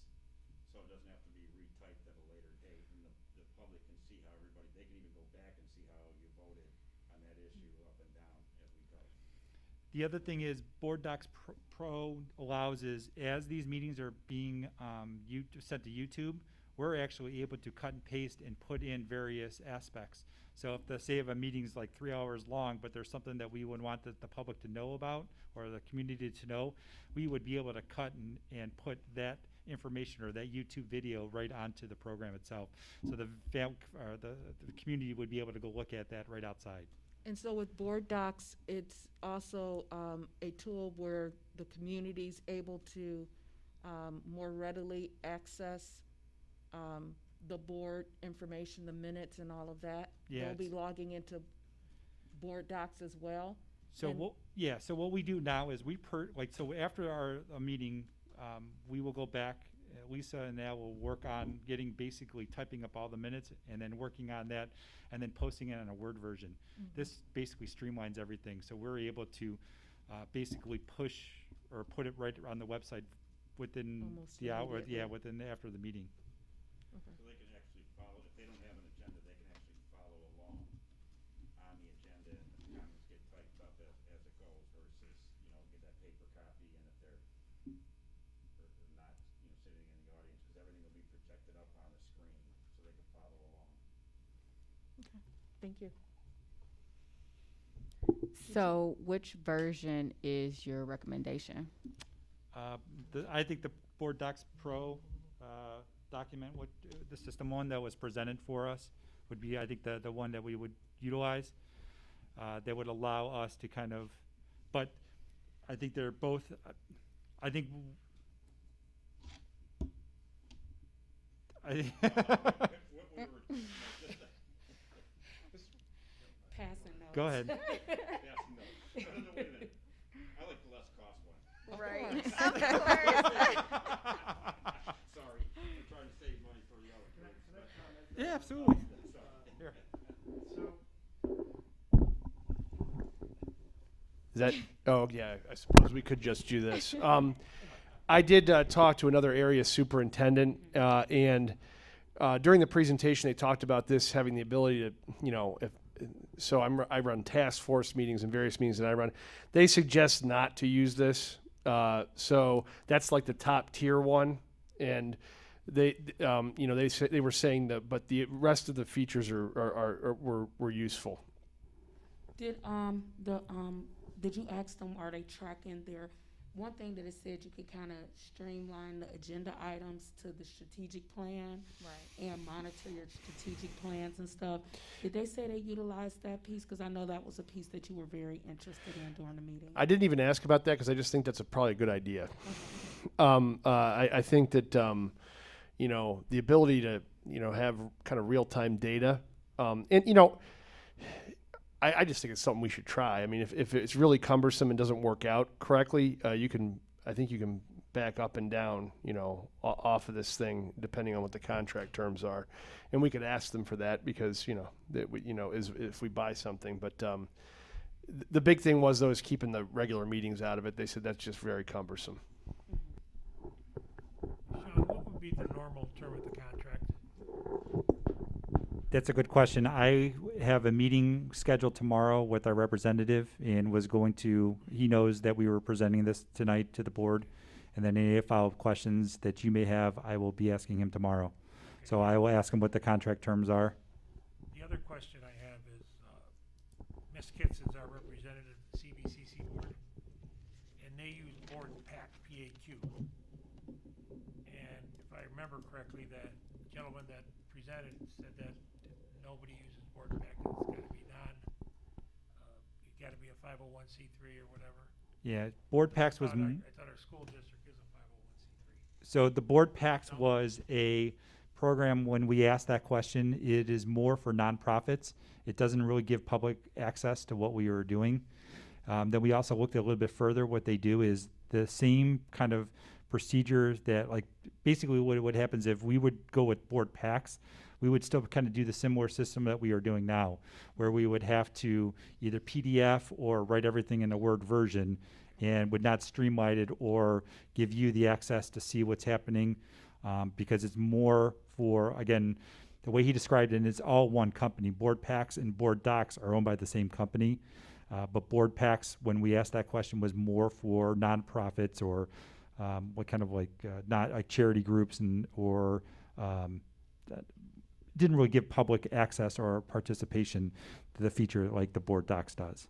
so it doesn't have to be retyped at a later date. And the public can see how everybody, they can even go back and see how you voted on that issue up and down as we go. The other thing is Board Docs Pro allows is, as these meetings are being sent to YouTube, we're actually able to cut and paste and put in various aspects. So if say if a meeting's like 3 hours long, but there's something that we would want the public to know about, or the community to know, we would be able to cut and put that information or that YouTube video right onto the program itself. So the community would be able to go look at that right outside. And so with Board Docs, it's also a tool where the community's able to more readily access the board information, the minutes and all of that. Yeah, They'll be logging into Board Docs as well. So And- so what we do now is so after our meeting, we will go back. Lisa and Al will work on basically typing up all the minutes and then working on that and then posting it in a Word version. This basically streamlines everything. So we're able to basically push or put it right on the website within Almost the hour, immediately. after the meeting. So they can actually follow, if they don't have an agenda, they can actually follow along on the agenda, and the comments get typed up as it goes versus, get that paper copy, and if they're or not, sitting in the audience, because everything will be projected up on the screen so they can follow along. Thank you. So which version is your recommendation? I think the Board Docs Pro document, the system one that was presented for us would be, I think, the one that we would utilize. That would allow us to kind of, but I think they're both, I think. Passing notes. Go ahead. Yes, no. Wait a minute. I like the less cost one. Right. Sorry, I'm trying to save money for the other groups. Yeah, absolutely. Here. Is that, oh, yeah, I suppose we could just do this. I did talk to another area superintendent, and during the presentation, they talked about this having the ability to, I run task force meetings and various meetings that I run. They suggest not to use this. So that's like the top tier one. And they were saying that, but the rest of the features were useful. Did you ask them, are they tracking their, one thing that it said you could kind of streamline the agenda items to the strategic plan. Right. And monitor your strategic plans and stuff. Did they say they utilized that piece? Because I know that was a piece that you were very interested in during the meeting. I didn't even ask about that because I just think that's probably a good idea. Okay. I think that, you know, the ability to, you know, have kind of real-time data, and, you know, I just think it's something we should try. I mean, if it's really cumbersome and doesn't work out correctly, I think you can back up and down, you know, off of this thing, depending on what the contract terms are. And we could ask them for that because, you know, that we, you know, is if we buy something. But the big thing was, though, is keeping the regular meetings out of it. They said that's just very cumbersome. Sean, what would be the normal term of the contract? That's a good question. I have a meeting scheduled tomorrow with our representative and was going to, he knows that we were presenting this tonight to the board. And then any follow-up questions that you may have, I will be asking him tomorrow. So I will ask him what the contract terms are. The other question I have is, Ms. Kitts is our representative at the CVCC board, and they use Board PAC, P-A-Q. And if I remember correctly, that gentleman that presented said that nobody uses Board PAC, it's gotta be it gotta be a 501c3 or whatever. Yeah, Board PACs was, I thought our school district is a 501c3. so the Board PACs was a program when we asked that question. It is more for nonprofits. It doesn't really give public access to what we were doing. Then we also looked a little bit further. What they do is the same kind of procedures that, like, basically what happens if we would go with Board PACs, we would still kind of do the similar system that we are doing now, where we would have to either PDF or write everything in a Word version and would not streamline it or give you the access to see what's happening, because it's more for, again, the way he described it, it's all one company. Board PACs and Board Docs are owned by the same company, but Board PACs, when we asked that question, was more for nonprofits or what kind of like not like charity groups or that didn't really give public access or participation to the feature like the Board Docs does.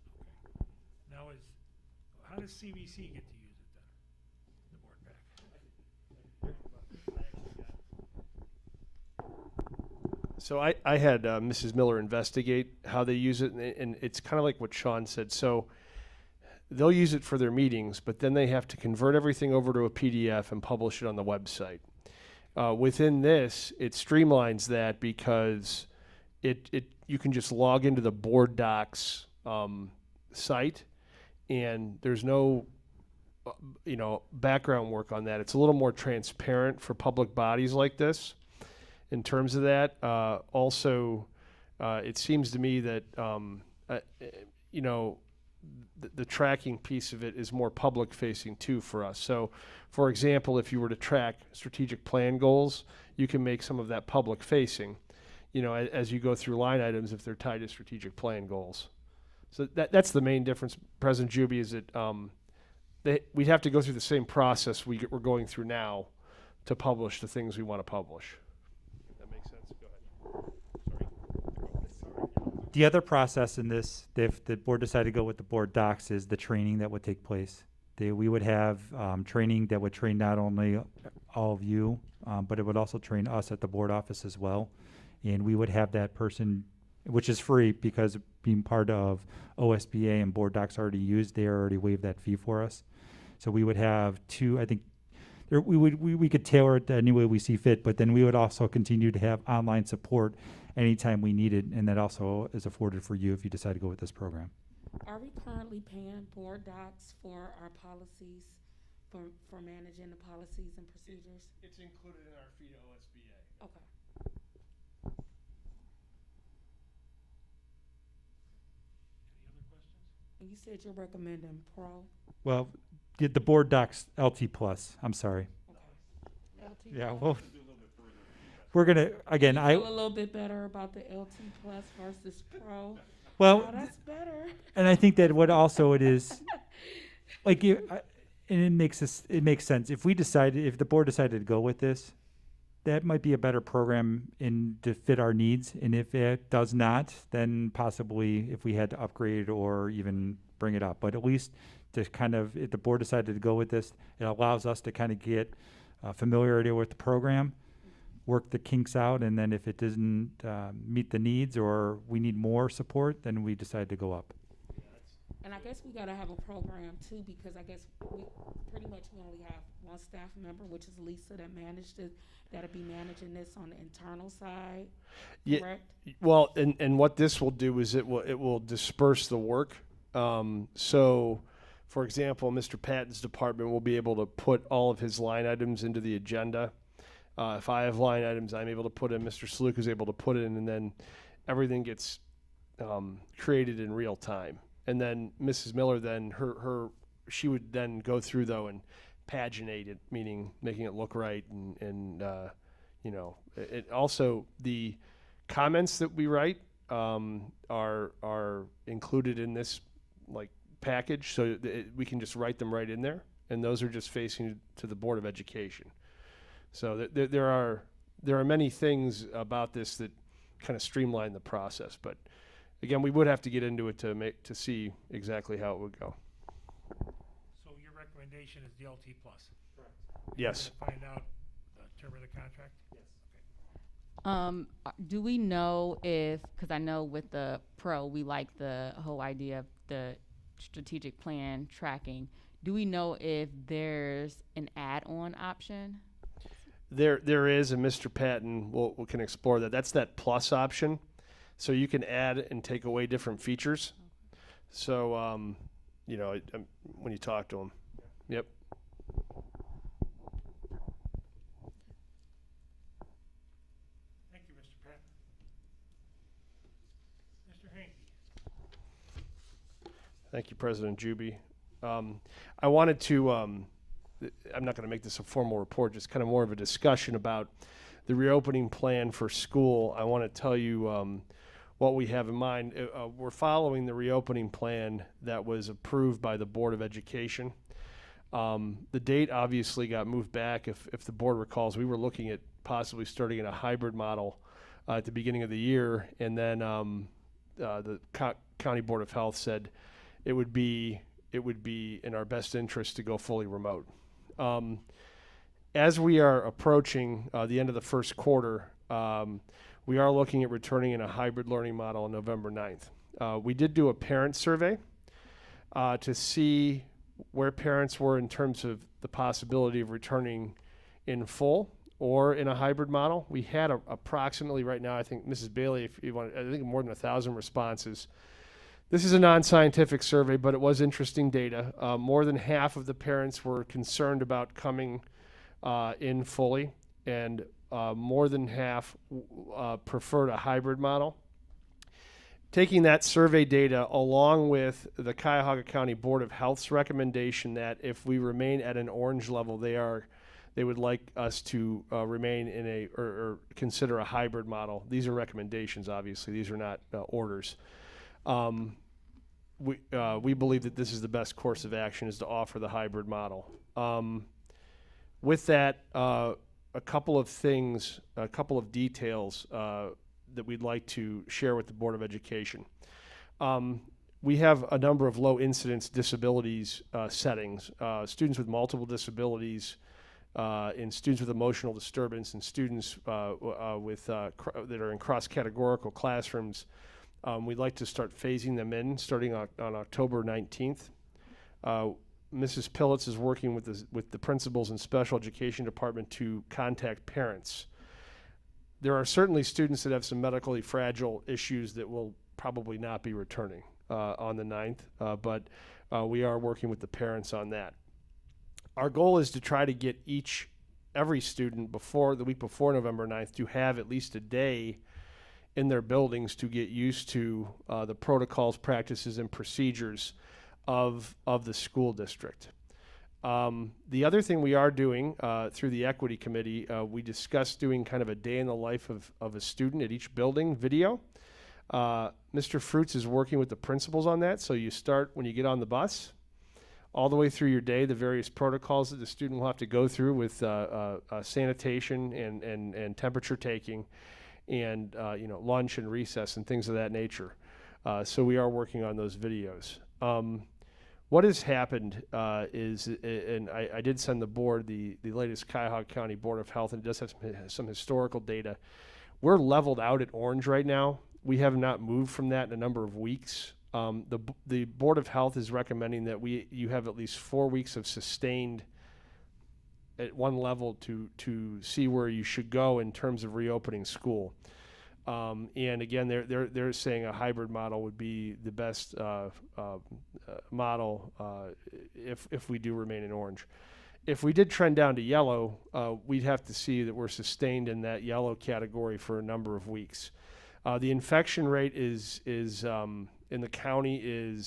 Now how does CVC get to use it then, the Board PAC? So I had Mrs. Miller investigate how they use it, and it's kind of like what Sean said. So they'll use it for their meetings, but then they have to convert everything over to a PDF and publish it on the website. Within this, it streamlines that because you can just log into the Board Docs site, and there's no background work on that. It's a little more transparent for public bodies like this. In terms of that, also, it seems to me that the tracking piece of it is more public-facing too for us. So, for example, if you were to track strategic plan goals, you can make some of that public-facing, as you go through line items if they're tied to strategic plan goals. So that's the main difference, President Juby, is that we'd have to go through the same process we're going through now to publish the things we want to publish. That makes sense? Go ahead. The other process in this, if the board decided to go with the Board Docs, is the training that would take place. We would have training that would train not only all of you, but it would also train us at the board office as well. And we would have that person, which is free because being part of OSBA and Board Docs already used, they already waived that fee for us. So we would have two, I think, we could tailor it any way we see fit, but then we would also continue to have online support anytime we need it, and that also is afforded for you if you decide to go with this program. Are we currently paying Board Docs for our policies, for managing the policies and procedures? It's included in our fee to OSBA. Okay. Any other questions? And you said you're recommending Pro? Well, the Board Docs LT Plus, I'm sorry. Okay. Yeah, well, we're gonna, again, Feel a little bit better about the LT Plus versus Pro? well, Oh, that's better. and I think that what also it is, like, and it makes sense. If the board decided to go with this, that might be a better program to fit our needs. And if it does not, then possibly if we had to upgrade or even bring it up. But at least to kind of, if the board decided to go with this, it allows us to kind of get familiarity with the program, work the kinks out, and then if it doesn't meet the needs or we need more support, then we decide to go up. And I guess we gotta have a program too, because I guess we only have one staff member, which is Lisa, that managed it, that'll be managing this on the internal side, Yeah, correct? well, and what this will do is it will disperse the work. So, for example, Mr. Patton's department will be able to put all of his line items into the agenda. If I have line items, I'm able to put in. Mr. Saluk is able to put in, and then everything gets created in real time. And then Mrs. Miller, then she would then go through though and paginate it, meaning making it look right, and you know, it also the comments that we write are included in this like package, so we can just write them right in there, and those are just facing to the Board of Education. So there are many things about this that kind of streamline the process, but again, we would have to get into it to see exactly how it would go. So your recommendation is DLT plus? Correct. Yes. Find out the term of the contract? Do we know if, because I know with the pro, we like the whole idea of the strategic plan tracking. Do we know if there's an add-on option? There is, and Mr. Patton we can explore that. That's that plus option. So you can add and take away different features. So, you know, when you talk to them. Yep. Thank you, Mr. Patton. Mr. Hanky? Thank you, President Juby. I wanted to, I'm not going to make this a formal report, just kind of more of a discussion about the reopening plan for school. I want to tell you what we have in mind. We're following the reopening plan that was approved by the Board of Education. The date obviously got moved back. If the board recalls, we were looking at possibly starting in a hybrid model at the beginning of the year, and then the County Board of Health said it would be in our best interest to go fully remote. As we are approaching the end of the first quarter, we are looking at returning in a hybrid learning model on November 9th. We did do a parent survey to see where parents were in terms of the possibility of returning in full or in a hybrid model. We had approximately right now, I think, Mrs. Bailey, if you want, I think more than 1,000 responses. This is a non-scientific survey, but it was interesting data. More than half of the parents were concerned about coming in fully, and more than half preferred a hybrid model. Taking that survey data along with the Cuyahoga County Board of Health's recommendation that if we remain at an orange level, they would like us to remain in or consider a hybrid model. These are recommendations, obviously. These are not orders. We believe that this is the best course of action, is to offer the hybrid model. With that, a couple of things, a couple of details that we'd like to share with the Board of Education. We have a number of low incidence disabilities settings, students with multiple disabilities, and students with emotional disturbance, and students that are in cross-categorical classrooms. We'd like to start phasing them in starting on October 19th. Mrs. Pillitz is working with the principals and special education department to contact parents. There are certainly students that have some medically fragile issues that will probably not be returning on the 9th, but we are working with the parents on that. Our goal is to try to get every student the week before November 9th to have at least a day in their buildings to get used to the protocols, practices, and procedures of the school district. The other thing we are doing through the Equity Committee, we discussed doing kind of a day in the life of a student at each building video. Mr. Fruits is working with the principals on that, so you start when you get on the bus, all the way through your day, the various protocols that the student will have to go through with sanitation and temperature taking, and lunch and recess and things of that nature. So we are working on those videos. What has happened is, and I did send the board the latest Cuyahoga County Board of Health, and it does have some historical data. We're leveled out at orange right now. We have not moved from that in a number of weeks. The Board of Health is recommending that you have at least 4 weeks of sustained at one level to see where you should go in terms of reopening school. And again, they're saying a hybrid model would be the best model if we do remain in orange. If we did trend down to yellow, we'd have to see that we're sustained in that yellow category for a number of weeks. The infection rate is in the county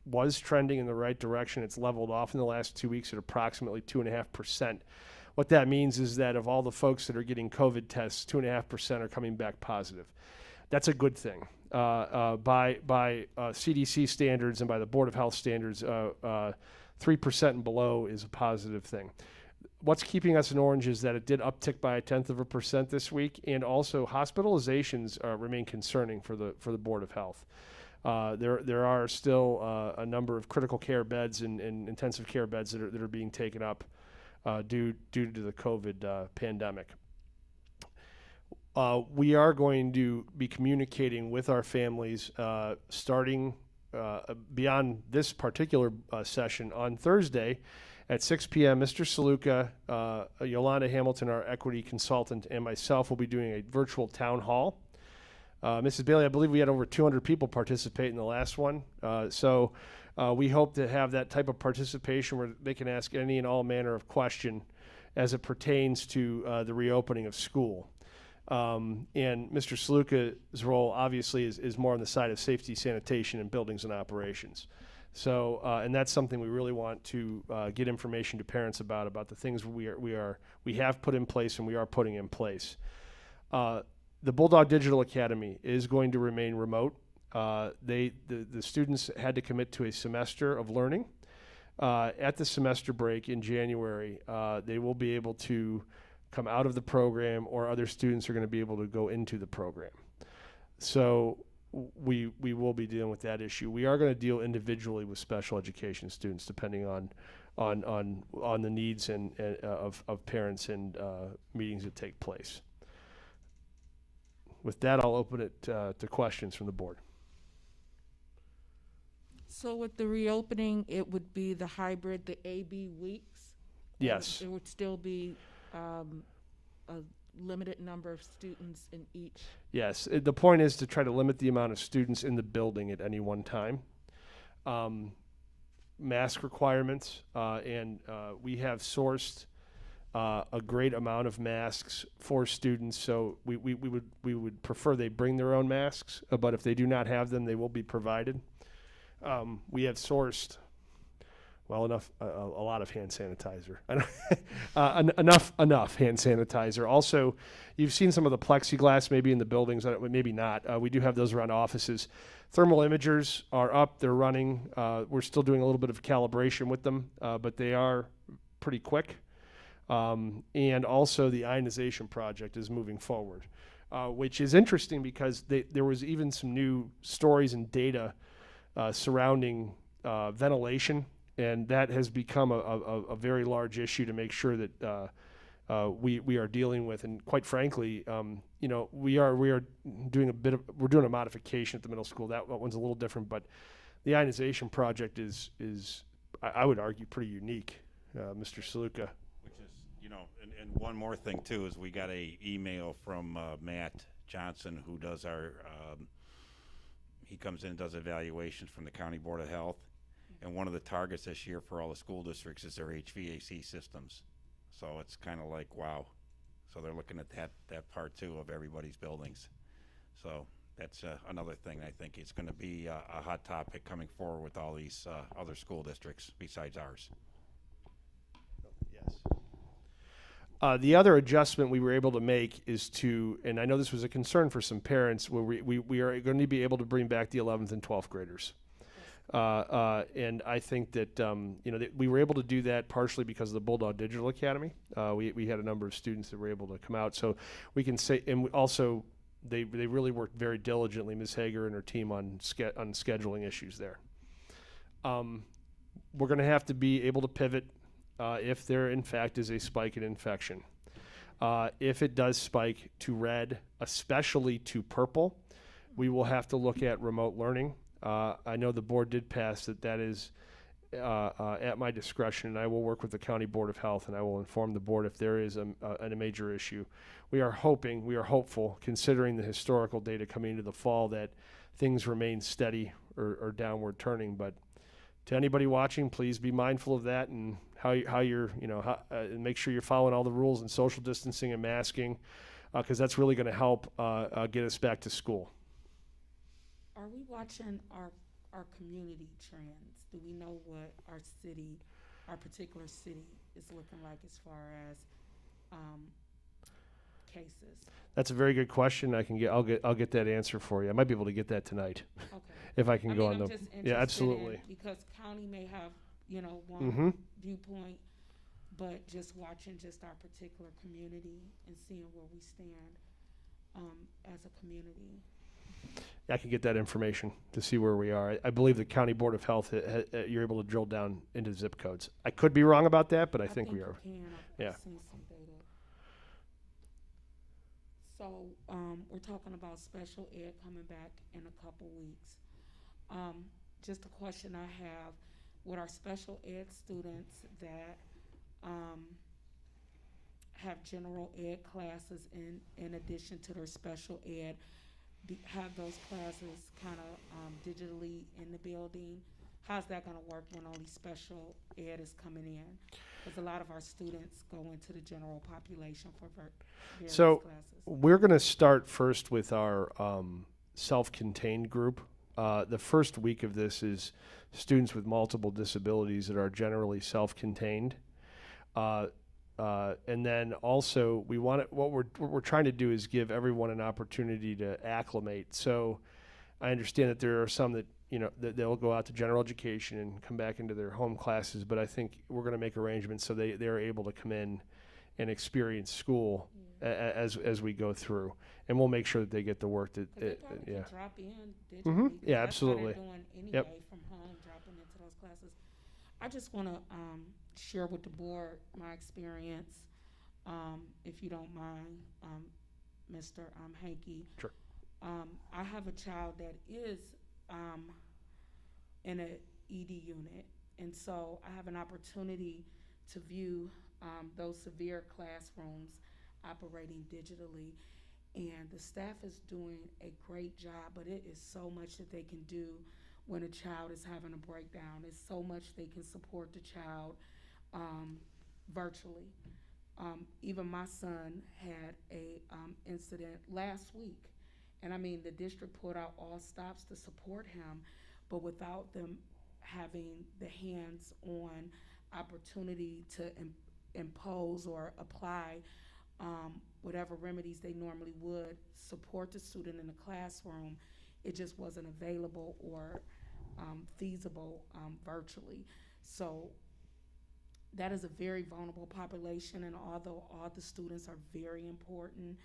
was trending in the right direction. It's leveled off in the last 2 weeks at approximately 2.5%. What that means is that of all the folks that are getting COVID tests, 2.5% are coming back positive. That's a good thing. By CDC standards and by the Board of Health standards, 3% and below is a positive thing. What's keeping us in orange is that it did uptick by 0.1% this week, and also hospitalizations remain concerning for the Board of Health. There are still a number of critical care beds and intensive care beds that are being taken up due to the COVID pandemic. We are going to be communicating with our families starting beyond this particular session on Thursday at 6 p.m. Mr. Saluka, Yolanda Hamilton, our equity consultant, and myself will be doing a virtual town hall. Mrs. Bailey, I believe we had over 200 people participate in the last one. So we hope to have that type of participation where they can ask any and all manner of question as it pertains to the reopening of school. And Mr. Saluka's role obviously is more on the side of safety, sanitation, and buildings and operations. So, and that's something we really want to get information to parents about the things we have put in place and we are putting in place. The Bulldog Digital Academy is going to remain remote. The students had to commit to a semester of learning. At the semester break in January, they will be able to come out of the program, or other students are going to be able to go into the program. So we will be dealing with that issue. We are going to deal individually with special education students, depending on the needs of parents and meetings that take place. With that, I'll open it to questions from the board. So with the reopening, it would be the hybrid, the AB weeks? Yes. It would still be a limited number of students in each? Yes. The point is to try to limit the amount of students in the building at any one time. Mask requirements, and we have sourced a great amount of masks for students. So we would prefer they bring their own masks, but if they do not have them, they will be provided. We have sourced a lot of hand sanitizer. enough hand sanitizer. Also, you've seen some of the plexiglass maybe in the buildings, maybe not. We do have those around offices. Thermal imagers are up, they're running. We're still doing a little bit of calibration with them, but they are pretty quick. And also the ionization project is moving forward, which is interesting because there was even some new stories and data surrounding ventilation, and that has become a very large issue to make sure that we are dealing with. And quite frankly, we are doing we're doing a modification at the middle school. That one's a little different, but the ionization project is I would argue pretty unique, Mr. Saluka. Which is, and one more thing too is we got a email from Matt Johnson, who does our he comes in and does evaluations from the County Board of Health. And one of the targets this year for all the school districts is their HVAC systems. So it's kind of like, wow. So they're looking at that part too of everybody's buildings. So that's another thing I think is going to be a hot topic coming forward with all these other school districts besides ours. Yes. The other adjustment we were able to make is and I know this was a concern for some parents, where we are going to be able to bring back the 11th and 12th graders. And I think that, that we were able to do that partially because of the Bulldog Digital Academy. We had a number of students that were able to come out. So we can say, and also they really worked very diligently, Ms. Hager and her team, on scheduling issues there. We're going to have to be able to pivot if there, in fact, is a spike in infection. If it does spike to red, especially to purple, we will have to look at remote learning. I know the board did pass that is at my discretion, and I will work with the County Board of Health, and I will inform the board if there is a major issue. We are hopeful, considering the historical data coming into the fall, that things remain steady or downward turning. But to anybody watching, please be mindful of that and how you're, and make sure you're following all the rules and social distancing and masking, because that's really going to help get us back to school. Are we watching our community trends? Do we know what our particular city is looking like as far as cases? That's a very good question. I'll get that answer for you. I might be able to get that tonight Okay. if I can go on I'm the. just Yeah, interested absolutely. in- because county may have, one Mhm. viewpoint, but just watching just our particular community and seeing where we stand as a community. I can get that information to see where we are. I believe the County Board of Health, you're able to drill down into zip codes. I could be wrong about that, but I think we you are. can. I've Yeah. seen some data. So, we're talking about special ed coming back in a couple weeks. Just a question I have, with our special ed students that, have general ed classes in addition to their special ed, have those classes kind of digitally in the building? How's that going to work when only special ed is coming in? Because a lot of our students go into the general population for various So classes. we're going to start first with our self-contained group. The first week of this is students with multiple disabilities that are generally self-contained. And then also what we're trying to do is give everyone an opportunity to acclimate. So I understand that there are some that, that they'll go out to general education and come back into their home classes, but I think we're going to make arrangements so they're able to come in and experience school as we go through, and we'll make sure that they get the work that, 'Cause they probably yeah. can drop in digitally. Mhm. 'Cause Yeah, that's how they're absolutely. doing anyway Yep. from home, dropping into those classes. I just want to share with the board my experience, if you don't mind, Mr. Hankey. Sure. I have a child that is in a ED unit, and so I have an opportunity to view those severe classrooms operating digitally. And the staff is doing a great job, but it is so much that they can do when a child is having a breakdown. It's so much they can support the child virtually. Even my son had a incident last week, and I mean, the district put out all stops to support him, but without them having the hands-on opportunity to impose or apply whatever remedies they normally would support the student in the classroom, it just wasn't available or feasible virtually. So that is a very vulnerable population, and although all the students are very important,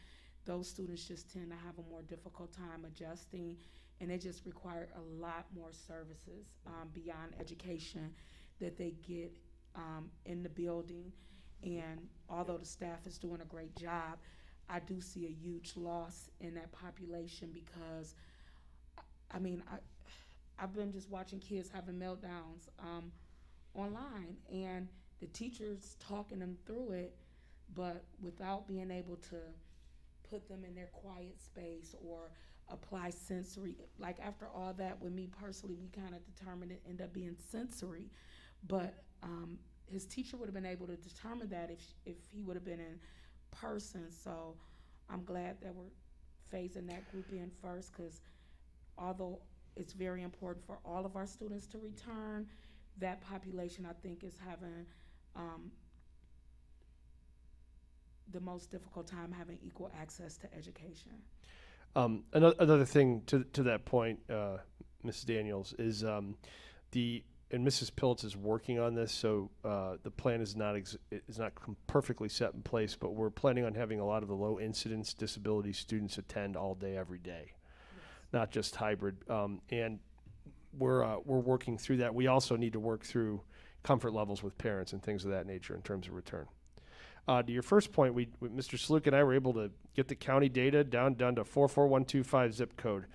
those students just tend to have a more difficult time adjusting, and they just require a lot more services beyond education that they get in the building. And although the staff is doing a great job, I do see a huge loss in that population because, I mean, I've been just watching kids having meltdowns online, and the teachers talking them through it, but without being able to put them in their quiet space or apply sensory. Like after all that, with me personally, we kind of determined it ended up being sensory, but his teacher would have been able to determine that if he would have been in person. So I'm glad that we're phasing that group in first, because although it's very important for all of our students to return, that population I think is having the most difficult time having equal access to education. Another thing to that point, Mrs. Daniels, is and Mrs. Pilitz is working on this, so the plan is not perfectly set in place, but we're planning on having a lot of the low incidence disability students attend all day, every day, not just hybrid. And we're working through that. We also need to work through comfort levels with parents and things of that nature in terms of return. To your first point, Mr. Saluk and I were able to get the county data down to 44125 zip code.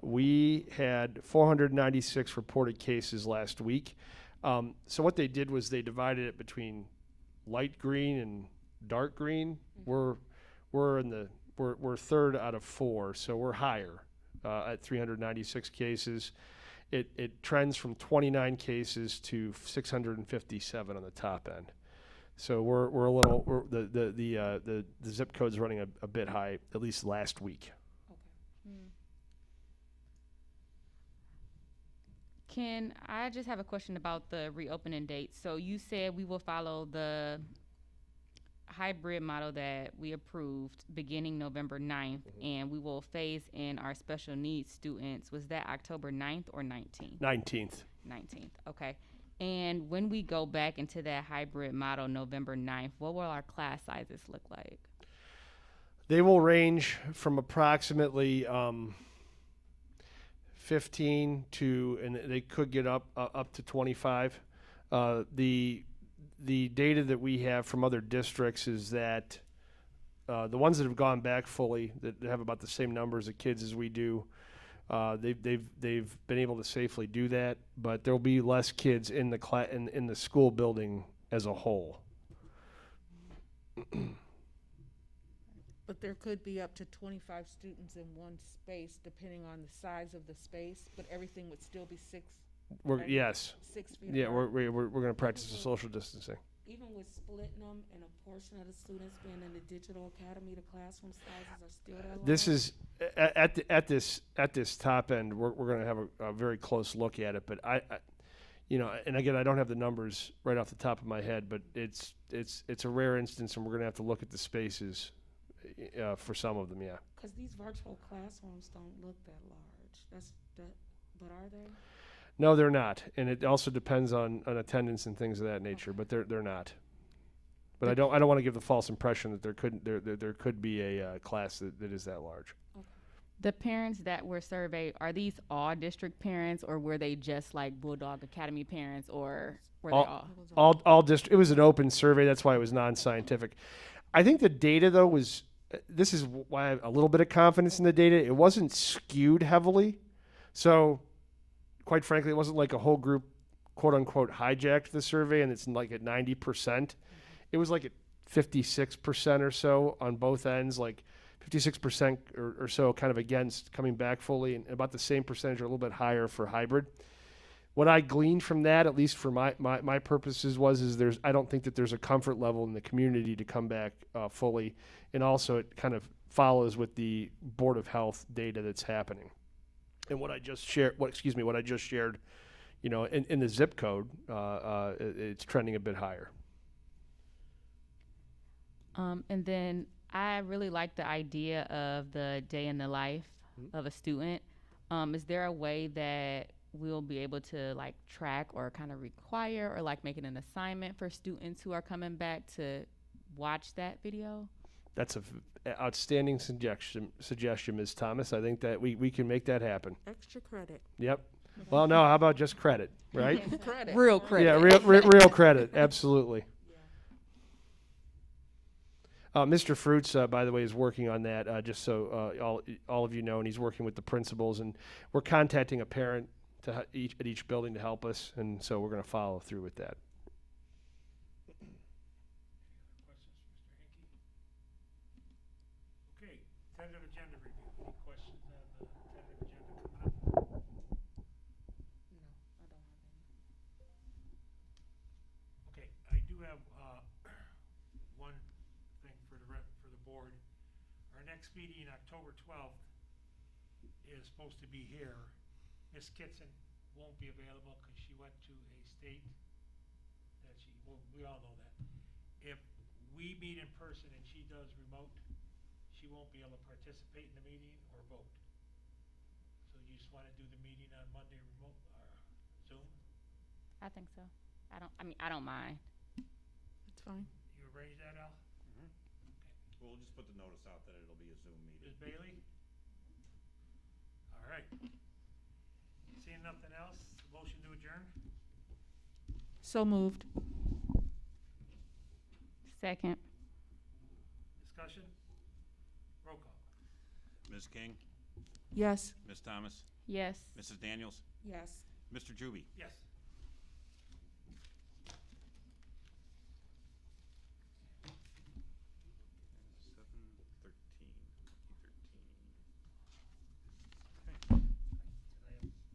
We had 496 reported cases last week. So what they did was they divided it between light green and dark green. We're third out of 4, so we're higher at 396 cases. It trends from 29 cases to 657 on the top end. So we're a little the zip code's running a bit high, at least last week. Can I just have a question about the reopening date? So you said we will follow the hybrid model that we approved beginning November 9th, and we will phase in our special needs students. Was that October 9th or 19th? 19th. 19th, okay. And when we go back into that hybrid model November 9th, what will our class sizes look like? They will range from approximately 15 to, and they could get up to 25. The data that we have from other districts is that the ones that have gone back fully, that have about the same numbers of kids as we do, they've been able to safely do that, but there'll be less kids in the in the school building as a whole. But there could be up to 25 students in one space, depending on the size of the space, but everything would still be 6 Yes. 6 feet Yeah, apart. we're going to practice the social distancing. Even with splitting them and a portion of the students being in the digital academy, the classroom sizes are still that large? This is at this top end. We're going to have a very close look at it, but I, and again, I don't have the numbers right off the top of my head, but it's a rare instance, and we're going to have to look at the spaces for some of them. Yeah. Because these virtual classrooms don't look that large. But are they? No, they're not, and it also depends on attendance and things of that nature. But they're not. But I don't want to give the false impression that there could be a class that is that large. The parents that were surveyed, are these all district parents, or were they just like Bulldog Academy parents, or were they all? All district. It was an open survey. That's why it was non-scientific. I think the data though was. This is why I have a little bit of confidence in the data. It wasn't skewed heavily, so. Quite frankly, it wasn't like a whole group, quote unquote, hijacked the survey and it's like at 90%. It was like at 56% or so on both ends, like 56% or so kind of against coming back fully, and about the same percentage or a little bit higher for hybrid. What I gleaned from that, at least for my purposes, is I don't think that there's a comfort level in the community to come back fully, and also it kind of follows with the Board of Health data that's happening. And what I just shared, in the zip code, it's trending a bit higher. And then I really like the idea of the day in the life of a student. Is there a way that we'll be able to like track or kind of require or like make it an assignment for students who are coming back to watch that video? That's an outstanding suggestion, Ms. Thomas. I think that we can make that happen. Extra credit. Yep. Well, no, how about just credit, right? Credit. Real credit. Yeah, real credit, absolutely. Mr. Fruits, by the way, is working on that, just so all of you know, and he's working with the principals, and we're contacting a parent at each building to help us, and so we're going to follow through with that. Tentative agenda review. Any questions on the tentative agenda coming up? No, I don't have any. Okay, I do have one thing for the board. Our next meeting, October 12th, is supposed to be here. Miss Kitson won't be available because she went to a state that we all know that. If we meet in person and she does remote, she won't be able to participate in the meeting or vote. So you just want to do the meeting on Monday remote or Zoom? I think so. I don't mind. That's fine. You arrange that, Al? We'll just put the notice out that it'll be a Zoom meeting. Ms. Bailey? All right. Seeing nothing else, motion to adjourn? So moved. Second. Discussion? Roll call. Ms. King, Yes. Ms. Thomas, Yes. Mrs. Daniels, Yes. Mr. Juby. Yes.